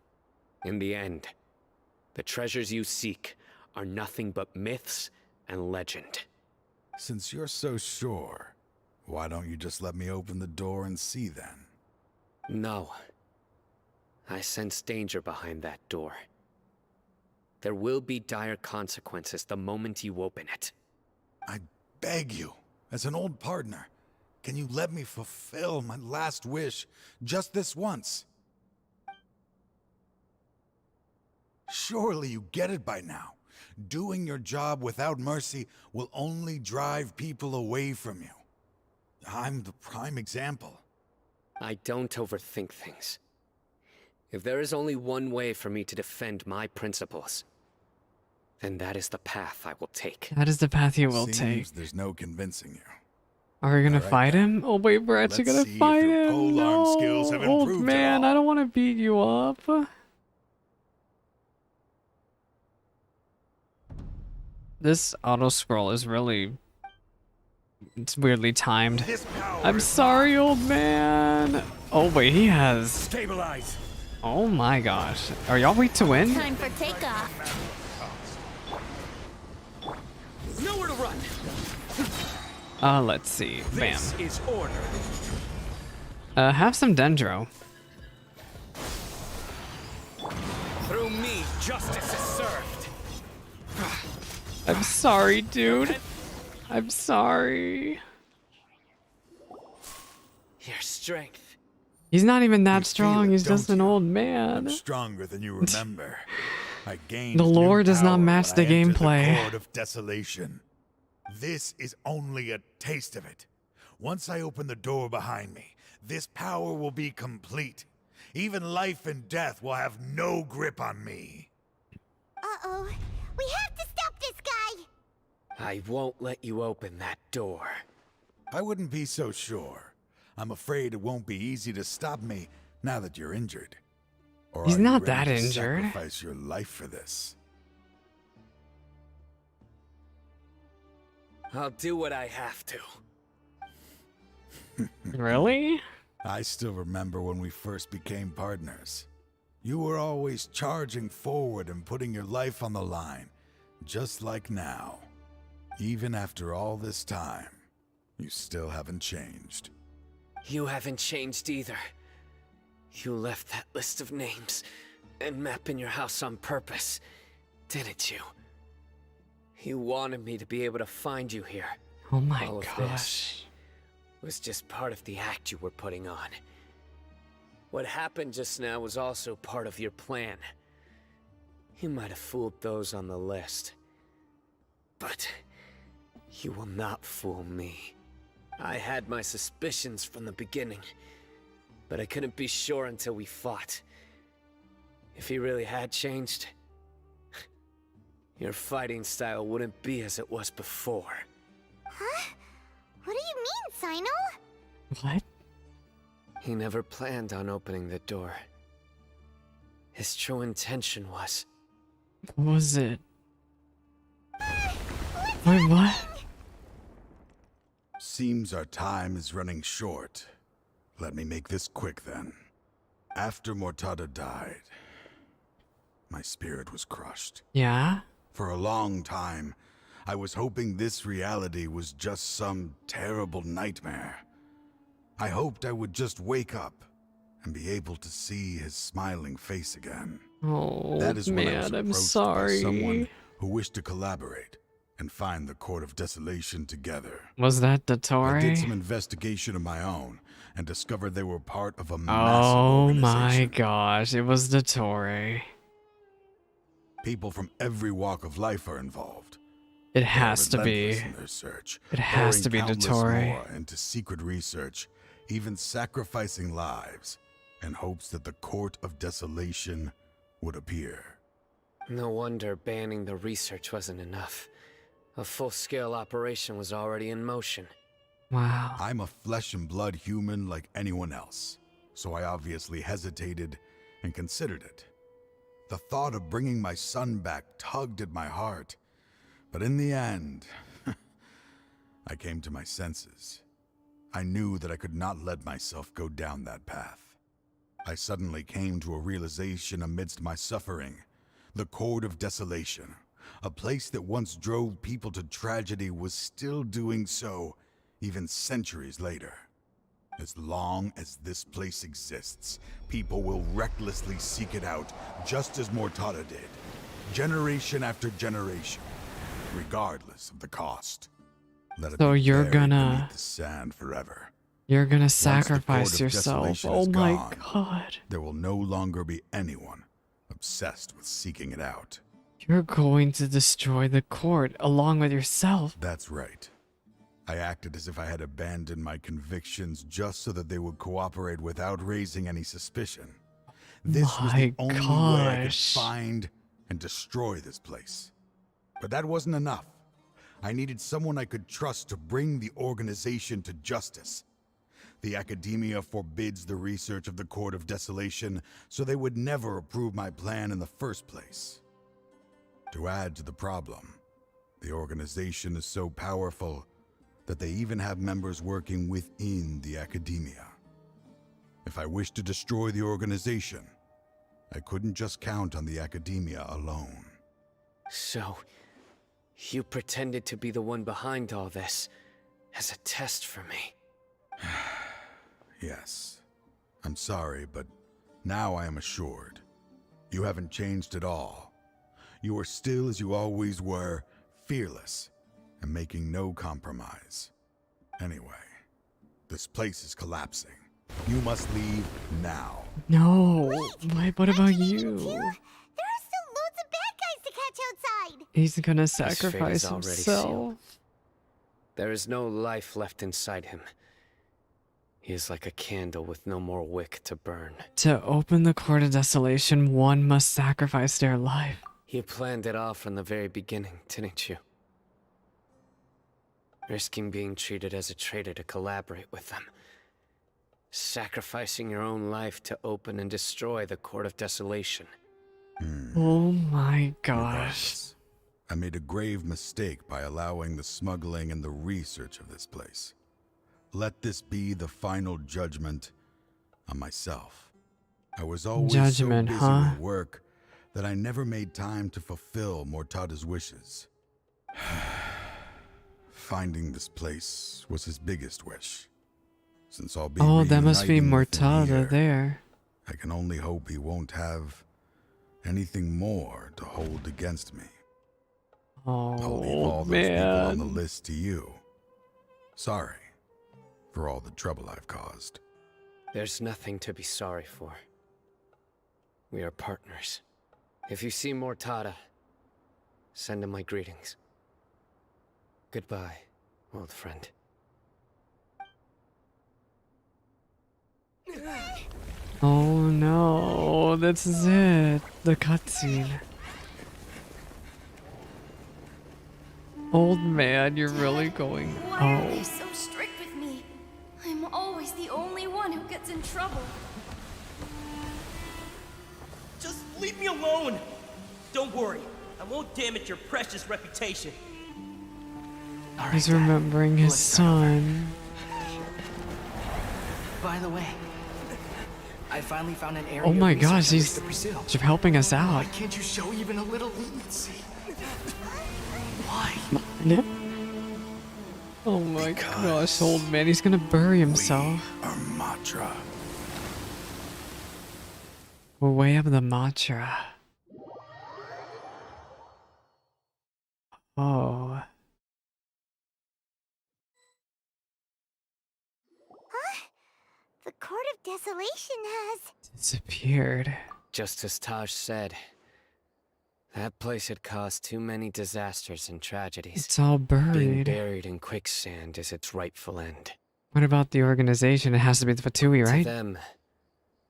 In the end, the treasures you seek are nothing but myths and legend. Since you're so sure, why don't you just let me open the door and see then? No. I sense danger behind that door. There will be dire consequences the moment you open it. I beg you, as an old partner, can you let me fulfill my last wish just this once? Surely you get it by now. Doing your job without mercy will only drive people away from you. I'm the prime example. I don't overthink things. If there is only one way for me to defend my principles, then that is the path I will take. That is the path you will Seems take. there's no convincing you. Are we gonna All right, fight then. him? Oh wait, we're actually Let's gonna see if fight your him. polearm No, skills have old improved at man, all. I don't want to beat you up. This auto scroll is really, it's weirdly timed. I'm sorry, old man. Oh wait, he has. Stabilize. Oh my gosh, are y'all weak to win? Time for takeoff. Nowhere to run. Let's see. Bam. This is order. Have some dendro. Through me, justice is served. I'm sorry, dude. I'm sorry. Your strength. He's not even that You feel strong. it, He's just don't an you? old man. I'm stronger than you remember. I gained The lore new does not power match when the I entered gameplay. The Court of Desolation. This is only a taste of it. Once I open the door behind me, this power will be complete. Even life and death will have no grip on me. Uh-oh. We have to stop this guy! I won't let you open that door. I wouldn't be so sure. I'm afraid it won't be easy to stop me now that you're injured. Or He's are you not ready that to injured. Sacrifice your life for this. I'll do what I have to. Really? I still remember when we first became partners. You were always charging forward and putting your life on the line, just like now. Even after all this time, you still haven't changed. You haven't changed either. You left that list of names and map in your house on purpose, didn't you? You wanted me to be able to find you here. Oh my All of gosh. this was just part of the act you were putting on. What happened just now was also part of your plan. You might have fooled those on the list, but you will not fool me. I had my suspicions from the beginning, but I couldn't be sure until we fought. If he really had changed, your fighting style wouldn't be as it was before. Huh? What do you mean, Cyno? What? He never planned on opening the door. His true intention was... What was it? Wait, what? Seems our time is running short. Let me make this quick then. After Mortada died, my spirit was crushed. Yeah? For a long time, I was hoping this reality was just some terrible nightmare. I hoped I would just wake up and be able to see his smiling face again. Oh, That is when I was man, I'm approached sorry. by someone who wished to collaborate and find the Court of Desolation together. Was that I Dottore? did some investigation of my own and discovered they were part of a massive Oh my organization. gosh, it was Dottore. People from every walk of life are involved. It They are has to be. relentless in their search, It has to be pouring countless Dottore. more into secret research, even sacrificing lives in hopes that the Court of Desolation would appear. No wonder banning the research wasn't enough. A full-scale operation was already in motion. Wow. I'm a flesh and blood human like anyone else, so I obviously hesitated and considered it. The thought of bringing my son back tugged at my heart, but in the end, I came to my senses. I knew that I could not let myself go down that path. I suddenly came to a realization amidst my suffering. The Court of Desolation, a place that once drove people to tragedy, was still doing so even centuries later. As long as this place exists, people will recklessly seek it out, just as Mortada did, generation after generation, regardless of the cost. Let it So be you're buried gonna... beneath the sand forever. You're gonna Once the Court sacrifice of yourself. Desolation Oh is my gone, god. there will no longer be anyone obsessed with seeking it out. You're going to destroy the court along with yourself. That's right. I acted as if I had abandoned my convictions just so that they would cooperate without raising any suspicion. This was the only way I could find and destroy this place. But that wasn't enough. I needed someone I could trust to bring the organization to justice. The Academia forbids the research of the Court of Desolation, so they would never approve my plan in the first place. To add to the problem, the organization is so powerful that they even have members working within the Academia. If I wished to destroy the organization, I couldn't just count on the Academia alone. So, you pretended to be the one behind all this, as a test for me. Yes. I'm sorry, but now I am assured. You haven't changed at all. You are still as you always were, fearless, and making no compromise. Anyway, this place is collapsing. You must leave now. No. Wait, what about you? There are still loads of bad guys to catch outside. He's gonna His fate sacrifice is already himself. sealed. There is no life left inside him. He is like a candle with no more wick to burn. To open the Court of Desolation, one must sacrifice their life. You planned it all from the very beginning, didn't you? Risking being treated as a traitor to collaborate with them. Sacrificing your own life to open and destroy the Court of Desolation. Oh my gosh. Regardless, I made a grave mistake by allowing the smuggling and the research of this place. Let this be the final judgment on myself. I was always Judgment, so busy huh? with work that I never made time to fulfill Mortada's wishes. Finding this place was his biggest wish. Since I'll be Oh, that must be reuniting within a Mortada year, there. I can only hope he won't have anything more to hold against me. I'll leave all Oh, those people on the man. list to you. Sorry for all the trouble I've caused. There's nothing to be sorry for. We are partners. If you see Mortada, send him my greetings. Goodbye, old friend. Oh no, this is it. The cutscene. Old man, you're really going. Why are they Oh. so strict with me? I'm always the only one who gets in trouble. Just leave me alone! Don't worry, I won't damage your precious reputation. He's remembering his son. By the way, I finally found an area. Oh my of research gosh, on he's Mr. Brazil. just helping us out. Why can't you show even a little leniency? Why? Oh my gosh, old man, he's gonna bury himself. Our Matra. We're way up the Matra. Oh. The Court of Desolation has... Disappeared. Just as Taj said, that place had caused too many disasters and tragedies. It's all Being buried. buried in quicksand is its rightful end. What about the organization? It has to be the Fatui, right? To them,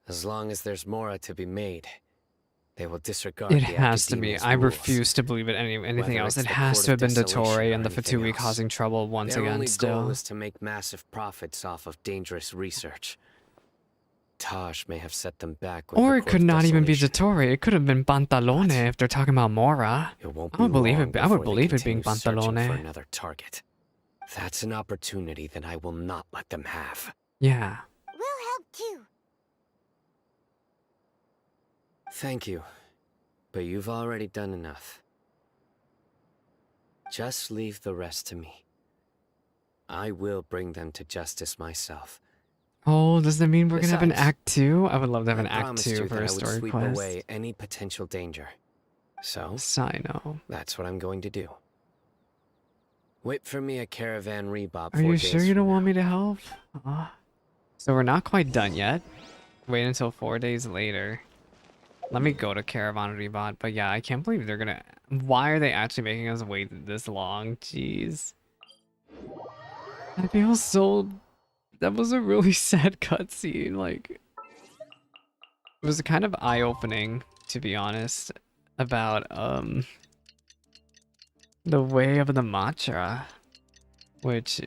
as long as there's Mora to be made, they will disregard It the has to be. Academia's I rules. refuse to believe it anything Whether else. it's It the has Court to have of been the Desolation Tory or and the anything Fatui else. causing trouble once Their again only still. goal is to make massive profits off of dangerous research. Taj may have set them back with Or the it Court could of not even be Desolation. Zatori. It could have been Pantalone if they're talking about Mora. It won't I be would believe long it. I would before they believe it being continue searching for Pantalone. another target. That's an opportunity that I will not let them have. Yeah. We'll help too. Thank you, but you've already done enough. Just leave the rest to me. I will bring them to justice myself. Oh, does that mean we're gonna have an Besides, Act 2? I would love to have an I Act promised 2 you for that a I would story sweep quest. away any potential danger. So, Cyno. that's what I'm going to do. Wait for me at Caravan Rebop Are 4 you days sure you from don't now. want me to help? So we're not quite done yet. Wait until 4 days later. Let me go to Caravan Rebot. But yeah, I can't believe they're gonna... Why are they actually making us wait this long? Jeez. I feel so... That was a really sad cutscene. Like, it was kind of eye-opening, to be honest, about the way of the matcha, which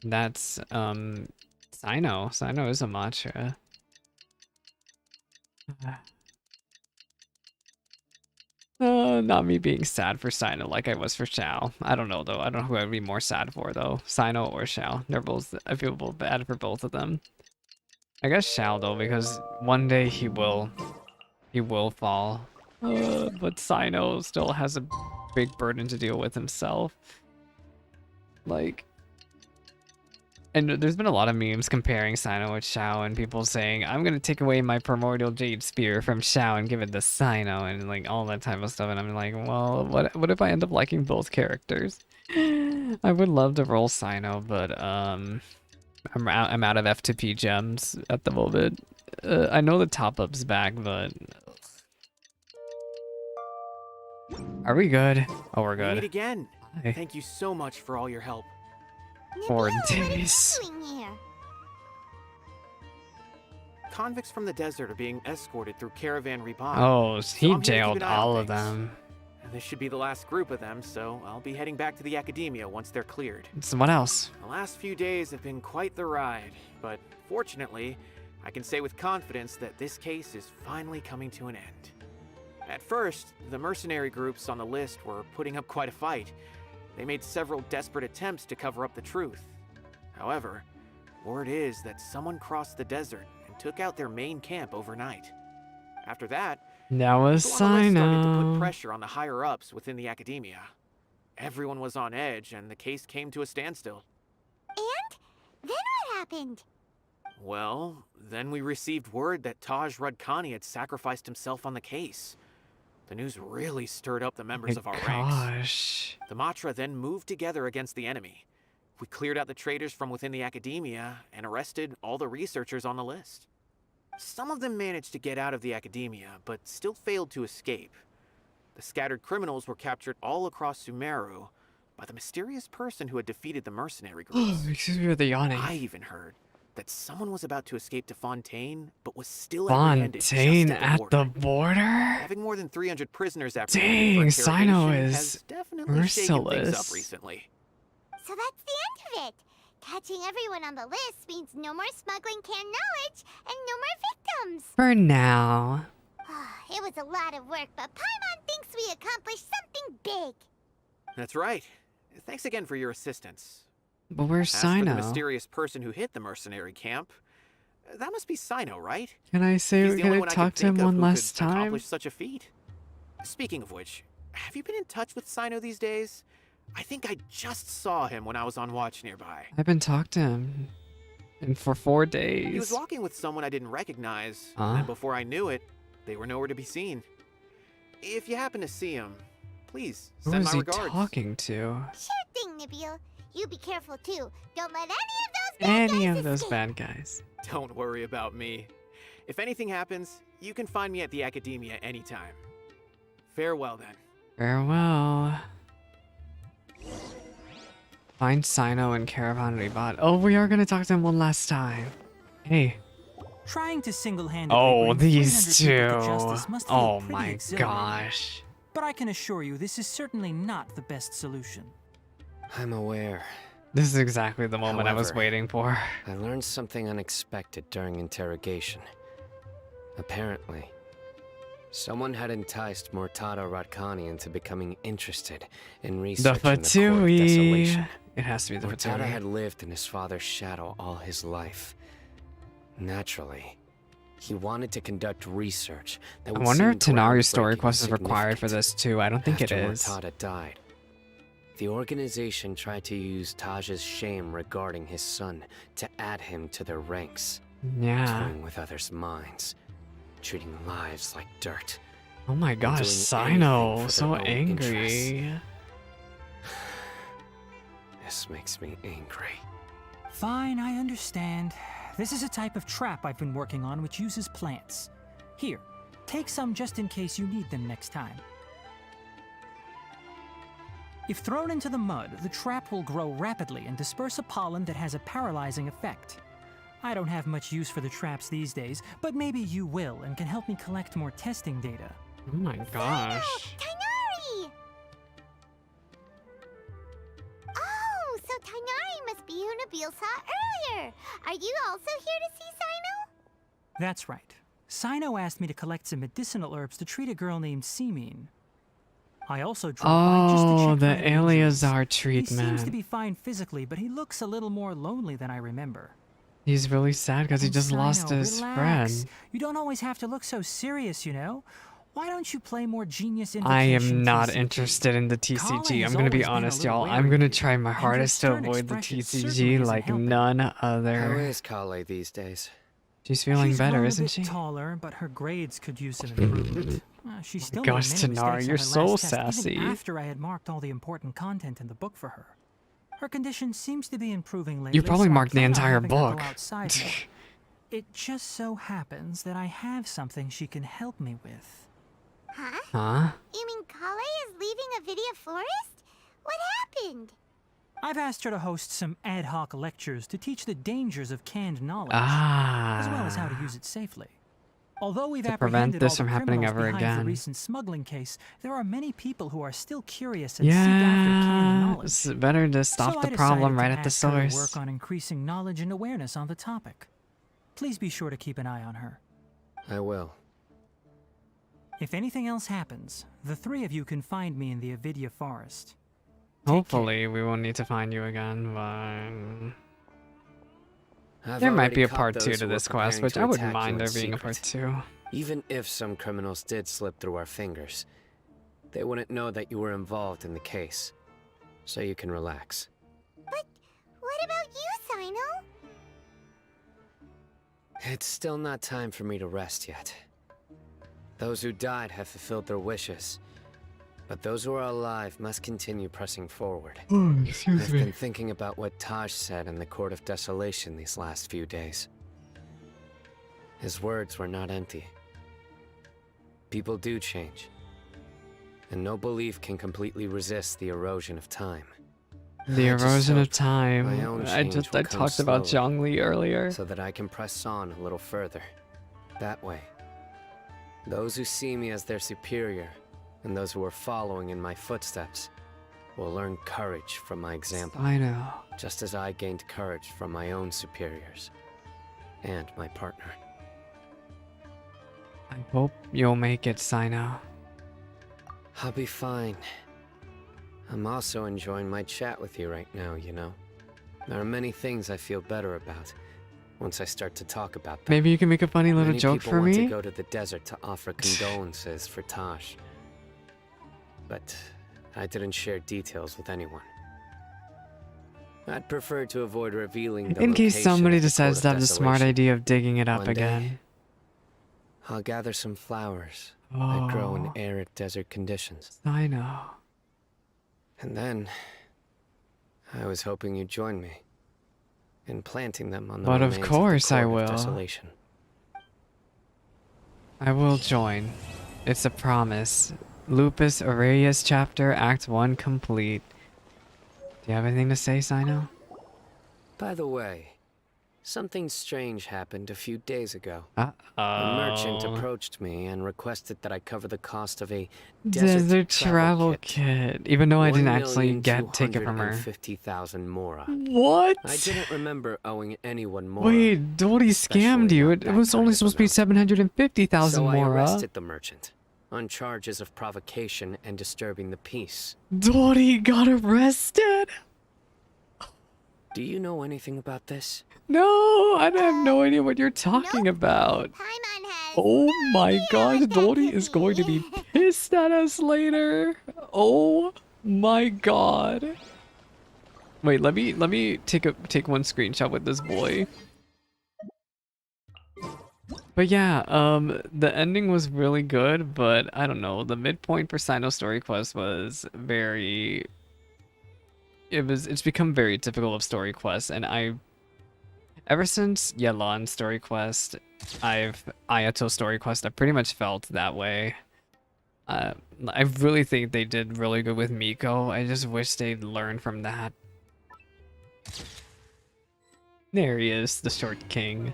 that's Cyno. Cyno is a matcha. Not me being sad for Cyno like I was for Xiao. I don't know though. I don't know who I'd be more sad for though. Cyno or Xiao. They're both. I feel both bad for both of them. I guess Xiao though, because one day he will fall. But Cyno still has a big burden to deal with himself. Like, and there's been a lot of memes comparing Cyno with Xiao and people saying, I'm gonna take away my primordial jade spear from Xiao and give it to Cyno and like all that type of stuff. And I'm like, well, what if I end up liking both characters? I would love to roll Cyno, but I'm out of F2P gems at the moment. I know the top-up's back, but are we good? Oh, we're We good. meet again. Hi. Thank you so much for all your help. 4 days. Doing here? Convicts from the desert are being escorted through Caravan Rebot. Oh, so he I'm here to keep jailed an eye on all of things. them. And this should be the last group of them, so I'll be heading back to the academia once they're cleared. So what else? The last few days have been quite the ride, but fortunately, I can say with confidence that this case is finally coming to an end. At first, the mercenary groups on the list were putting up quite a fight. They made several desperate attempts to cover up the truth. However, word is that someone crossed the desert and took out their main camp overnight. After that, That was people on the list started to put Cyno. pressure on the higher-ups within the academia. Everyone was on edge, and the case came to a standstill. And? Then what happened? Well, then we received word that Taj Rudkani had sacrificed himself on the case. The news really stirred up the members of our ranks. Gosh. The Matra then moved together against the enemy. We cleared out the traitors from within the academia and arrested all the researchers on the list. Some of them managed to get out of the academia, but still failed to escape. The scattered criminals were captured all across Sumeru by the mysterious person who had defeated the mercenary groups. Excuse me for the yawning. I even heard that someone was about to escape to Fontaine, but was still apprehended just Fontaine at the border. border? Having more than 300 prisoners apprehended Dang, for Cyno interrogation is has definitely shaken things merciless. up recently. So that's the end of it. Catching everyone on the list means no more smuggling canned knowledge and no more victims. For now. It was a lot of work, but Paimon thinks we accomplished something big. That's right. Thanks again for your assistance. But where's As for the Cyno? mysterious person who hit the mercenary camp, that must be Cyno, right? Can I say He's we're the gonna only one I talk can to him think of one who last could time? accomplish such a feat. Speaking of which, have you been in touch with Cyno these days? I think I just saw him when I was on watch nearby. I've been talking to him. And for 4 He was days. walking with someone I didn't recognize, Huh? and before I knew it, they were nowhere to be seen. If you happen to see him, please Who send is my he regards. talking to? Sure thing, Nabil. You be careful too. Don't let any of those Bad guys. Don't worry about me. If anything happens, you can find me at the academia anytime. Farewell then. Farewell. Find Cyno and Caravan Rebot. Oh, we are gonna talk to him one last time. Hey. Trying to single-handedly Oh, bring these 300 two. people to justice must feel Oh pretty my exhilarating. gosh. But I can assure you this is certainly not the best solution. I'm aware. This is exactly the moment I was However, waiting for. I learned something unexpected during interrogation. Apparently, someone had enticed Mortada Radkani into becoming interested in The researching the Court of Fatui. Desolation. It has to be the Mortada Fatui. had lived in his father's shadow all his life. Naturally, he wanted to conduct research that I would wonder if seem Tanari's groundbreaking story and quest is required for significant. this too. I don't think it After is. Mortada died, The organization tried to use Taj's shame regarding his son to add him to their ranks. Yeah. Toying with others' minds, treating lives like dirt. Oh my gosh, Cyno, so angry. This makes me angry. Fine, I understand. This is a type of trap I've been working on which uses plants. Here, take some just in case you need them next time. If thrown into the mud, the trap will grow rapidly and disperse a pollen that has a paralyzing effect. I don't have much use for the traps these days, but maybe you will and can help me collect more testing data. Oh my gosh. Tighnari! Oh, so Tighnari must be who Nabil saw earlier. Are you also here to see Cyno? That's right. Cyno asked me to collect some medicinal herbs to treat a girl named Semin. I also dropped by just to check for the any injuries. Eleazar He seems to treatment. be fine physically, but he looks a little more lonely than I remember. He's really sad because he just lost Cyno, his relax. friend. You don't always have to look so serious, you know? Why don't you play more Genius I Invocation am not TCG? interested in the Colin TCG. has I'm gonna be always been a honest, little y'all. wary I'm gonna of you, try my and your hardest to stern avoid the expression certainly TCG isn't like helping. none How other. is Kale these days? She's feeling She's better, grown a isn't bit she? taller, but her grades could use some improvement. She still Gosh, made many Tanara, mistakes on you're her so last test, sassy. even after I had marked all the important content in the book for her. Her condition seems to be improving lately. You probably so I marked the plan on entire having her go book. outside more. It just so happens that I have something she can help me with. Huh? Huh? You mean Kale is leaving Avidia Forest? What happened? I've asked her to host some ad hoc lectures to teach the dangers of canned knowledge, Ah. as well as how to use it safely. Although we've To prevent apprehended this all from the happening criminals ever behind again. the recent smuggling case, there are many people who are still curious and seek after canned Yeah, knowledge. it's better to stop So the I problem decided right to at the ask her to source. work on increasing knowledge and awareness on the topic. Please be sure to keep an eye on her. I will. If anything else happens, the three of you can find me in the Avidia Forest. Hopefully, we won't need to find you again, but I've there might already be a caught part those 2 who to were this quest, preparing which to I wouldn't attack you mind in there being a secret. part 2. Even if some criminals did slip through our fingers, they wouldn't know that you were involved in the case. So you can relax. But what about you, Cyno? It's still not time for me to rest yet. Those who died have fulfilled their wishes, but those who are alive must continue pressing forward. Excuse I've me. been thinking about what Taj said in the Court of Desolation these last few days. His words were not empty. People do change, and no belief can completely resist the erosion of time. The I just erosion of hope time. my own I change will come talked about slowly, Zhongli earlier. so that I can press on a little further. That way, those who see me as their superior, and those who are following in my footsteps, will learn courage from my example. I know. Just as I gained courage from my own superiors, and my partner. I hope you'll make it, Cyno. I'll be fine. I'm also enjoying my chat with you right now, you know. There are many things I feel better about once I start to talk about them. Maybe you can make a funny little Many joke people for want to me? go to the desert to offer condolences for Taj. But I didn't share details with anyone. I'd prefer to avoid revealing the In case location somebody of the decides Court to of have the smart Desolation. idea of digging it up One day, again. I'll gather some flowers that grow in Oh. arid desert conditions. I know. And then, I was hoping you'd join me in planting them on the But of remains course the I Court of will. Desolation. I will join. It's a promise. Lupus Aureus chapter, Act 1 complete. Do you have anything to say, Cyno? By the way, something strange happened a few days ago. Uh-oh. A merchant approached me and requested that I cover the cost of a Desert travel kit. Even though I didn't actually take it from her. 1,250,000 mora. What? I didn't remember owing anyone more. Wait, Dory scammed you. It was only supposed to be 750,000 So I more. arrested the merchant on charges of provocation and disturbing the peace. Dory got arrested? Do you know anything about this? No, I have no idea what you're talking about. Oh my gosh, Dory is going to be pissed at us later. Oh My god. Wait, let me take one screenshot with this boy. But yeah, the ending was really good, but I don't know, the midpoint for Cyno story quest was very it's become very typical of story quests, and ever since Yelan story quest, Ayato story quest, I pretty much felt that way. I really think they did really good with Miko. I just wish they'd learned from that. There he is, the short king.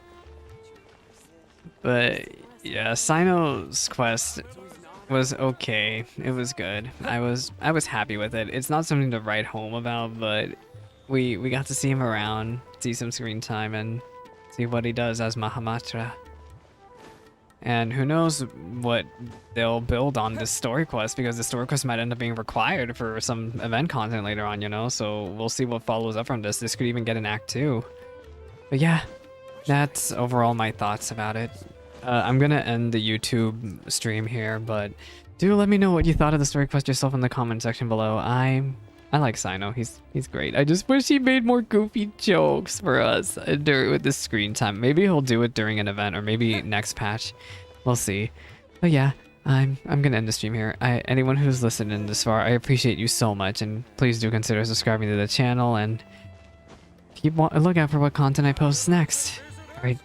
But yeah, Cyno's quest was okay. It was good. I was happy with it. It's not something to write home about, but we got to see him around, see some screen time, and see what he does as Mahamatra. And who knows what they'll build on this story quest, because the story quest might end up being required for some event content later on, you know? So we'll see what follows up from this. This could even get an Act 2. But yeah, that's overall my thoughts about it. I'm gonna end the YouTube stream here, but do let me know what you thought of the story quest yourself in the comment section below. I like Cyno. He's great. I just wish he made more goofy jokes for us with this screen time. Maybe he'll do it during an event, or maybe next patch. We'll see. But yeah, I'm gonna end the stream here. Anyone who's listened this far, I appreciate you so much, and please do consider subscribing to the channel and keep a lookout for what content I post next. All right.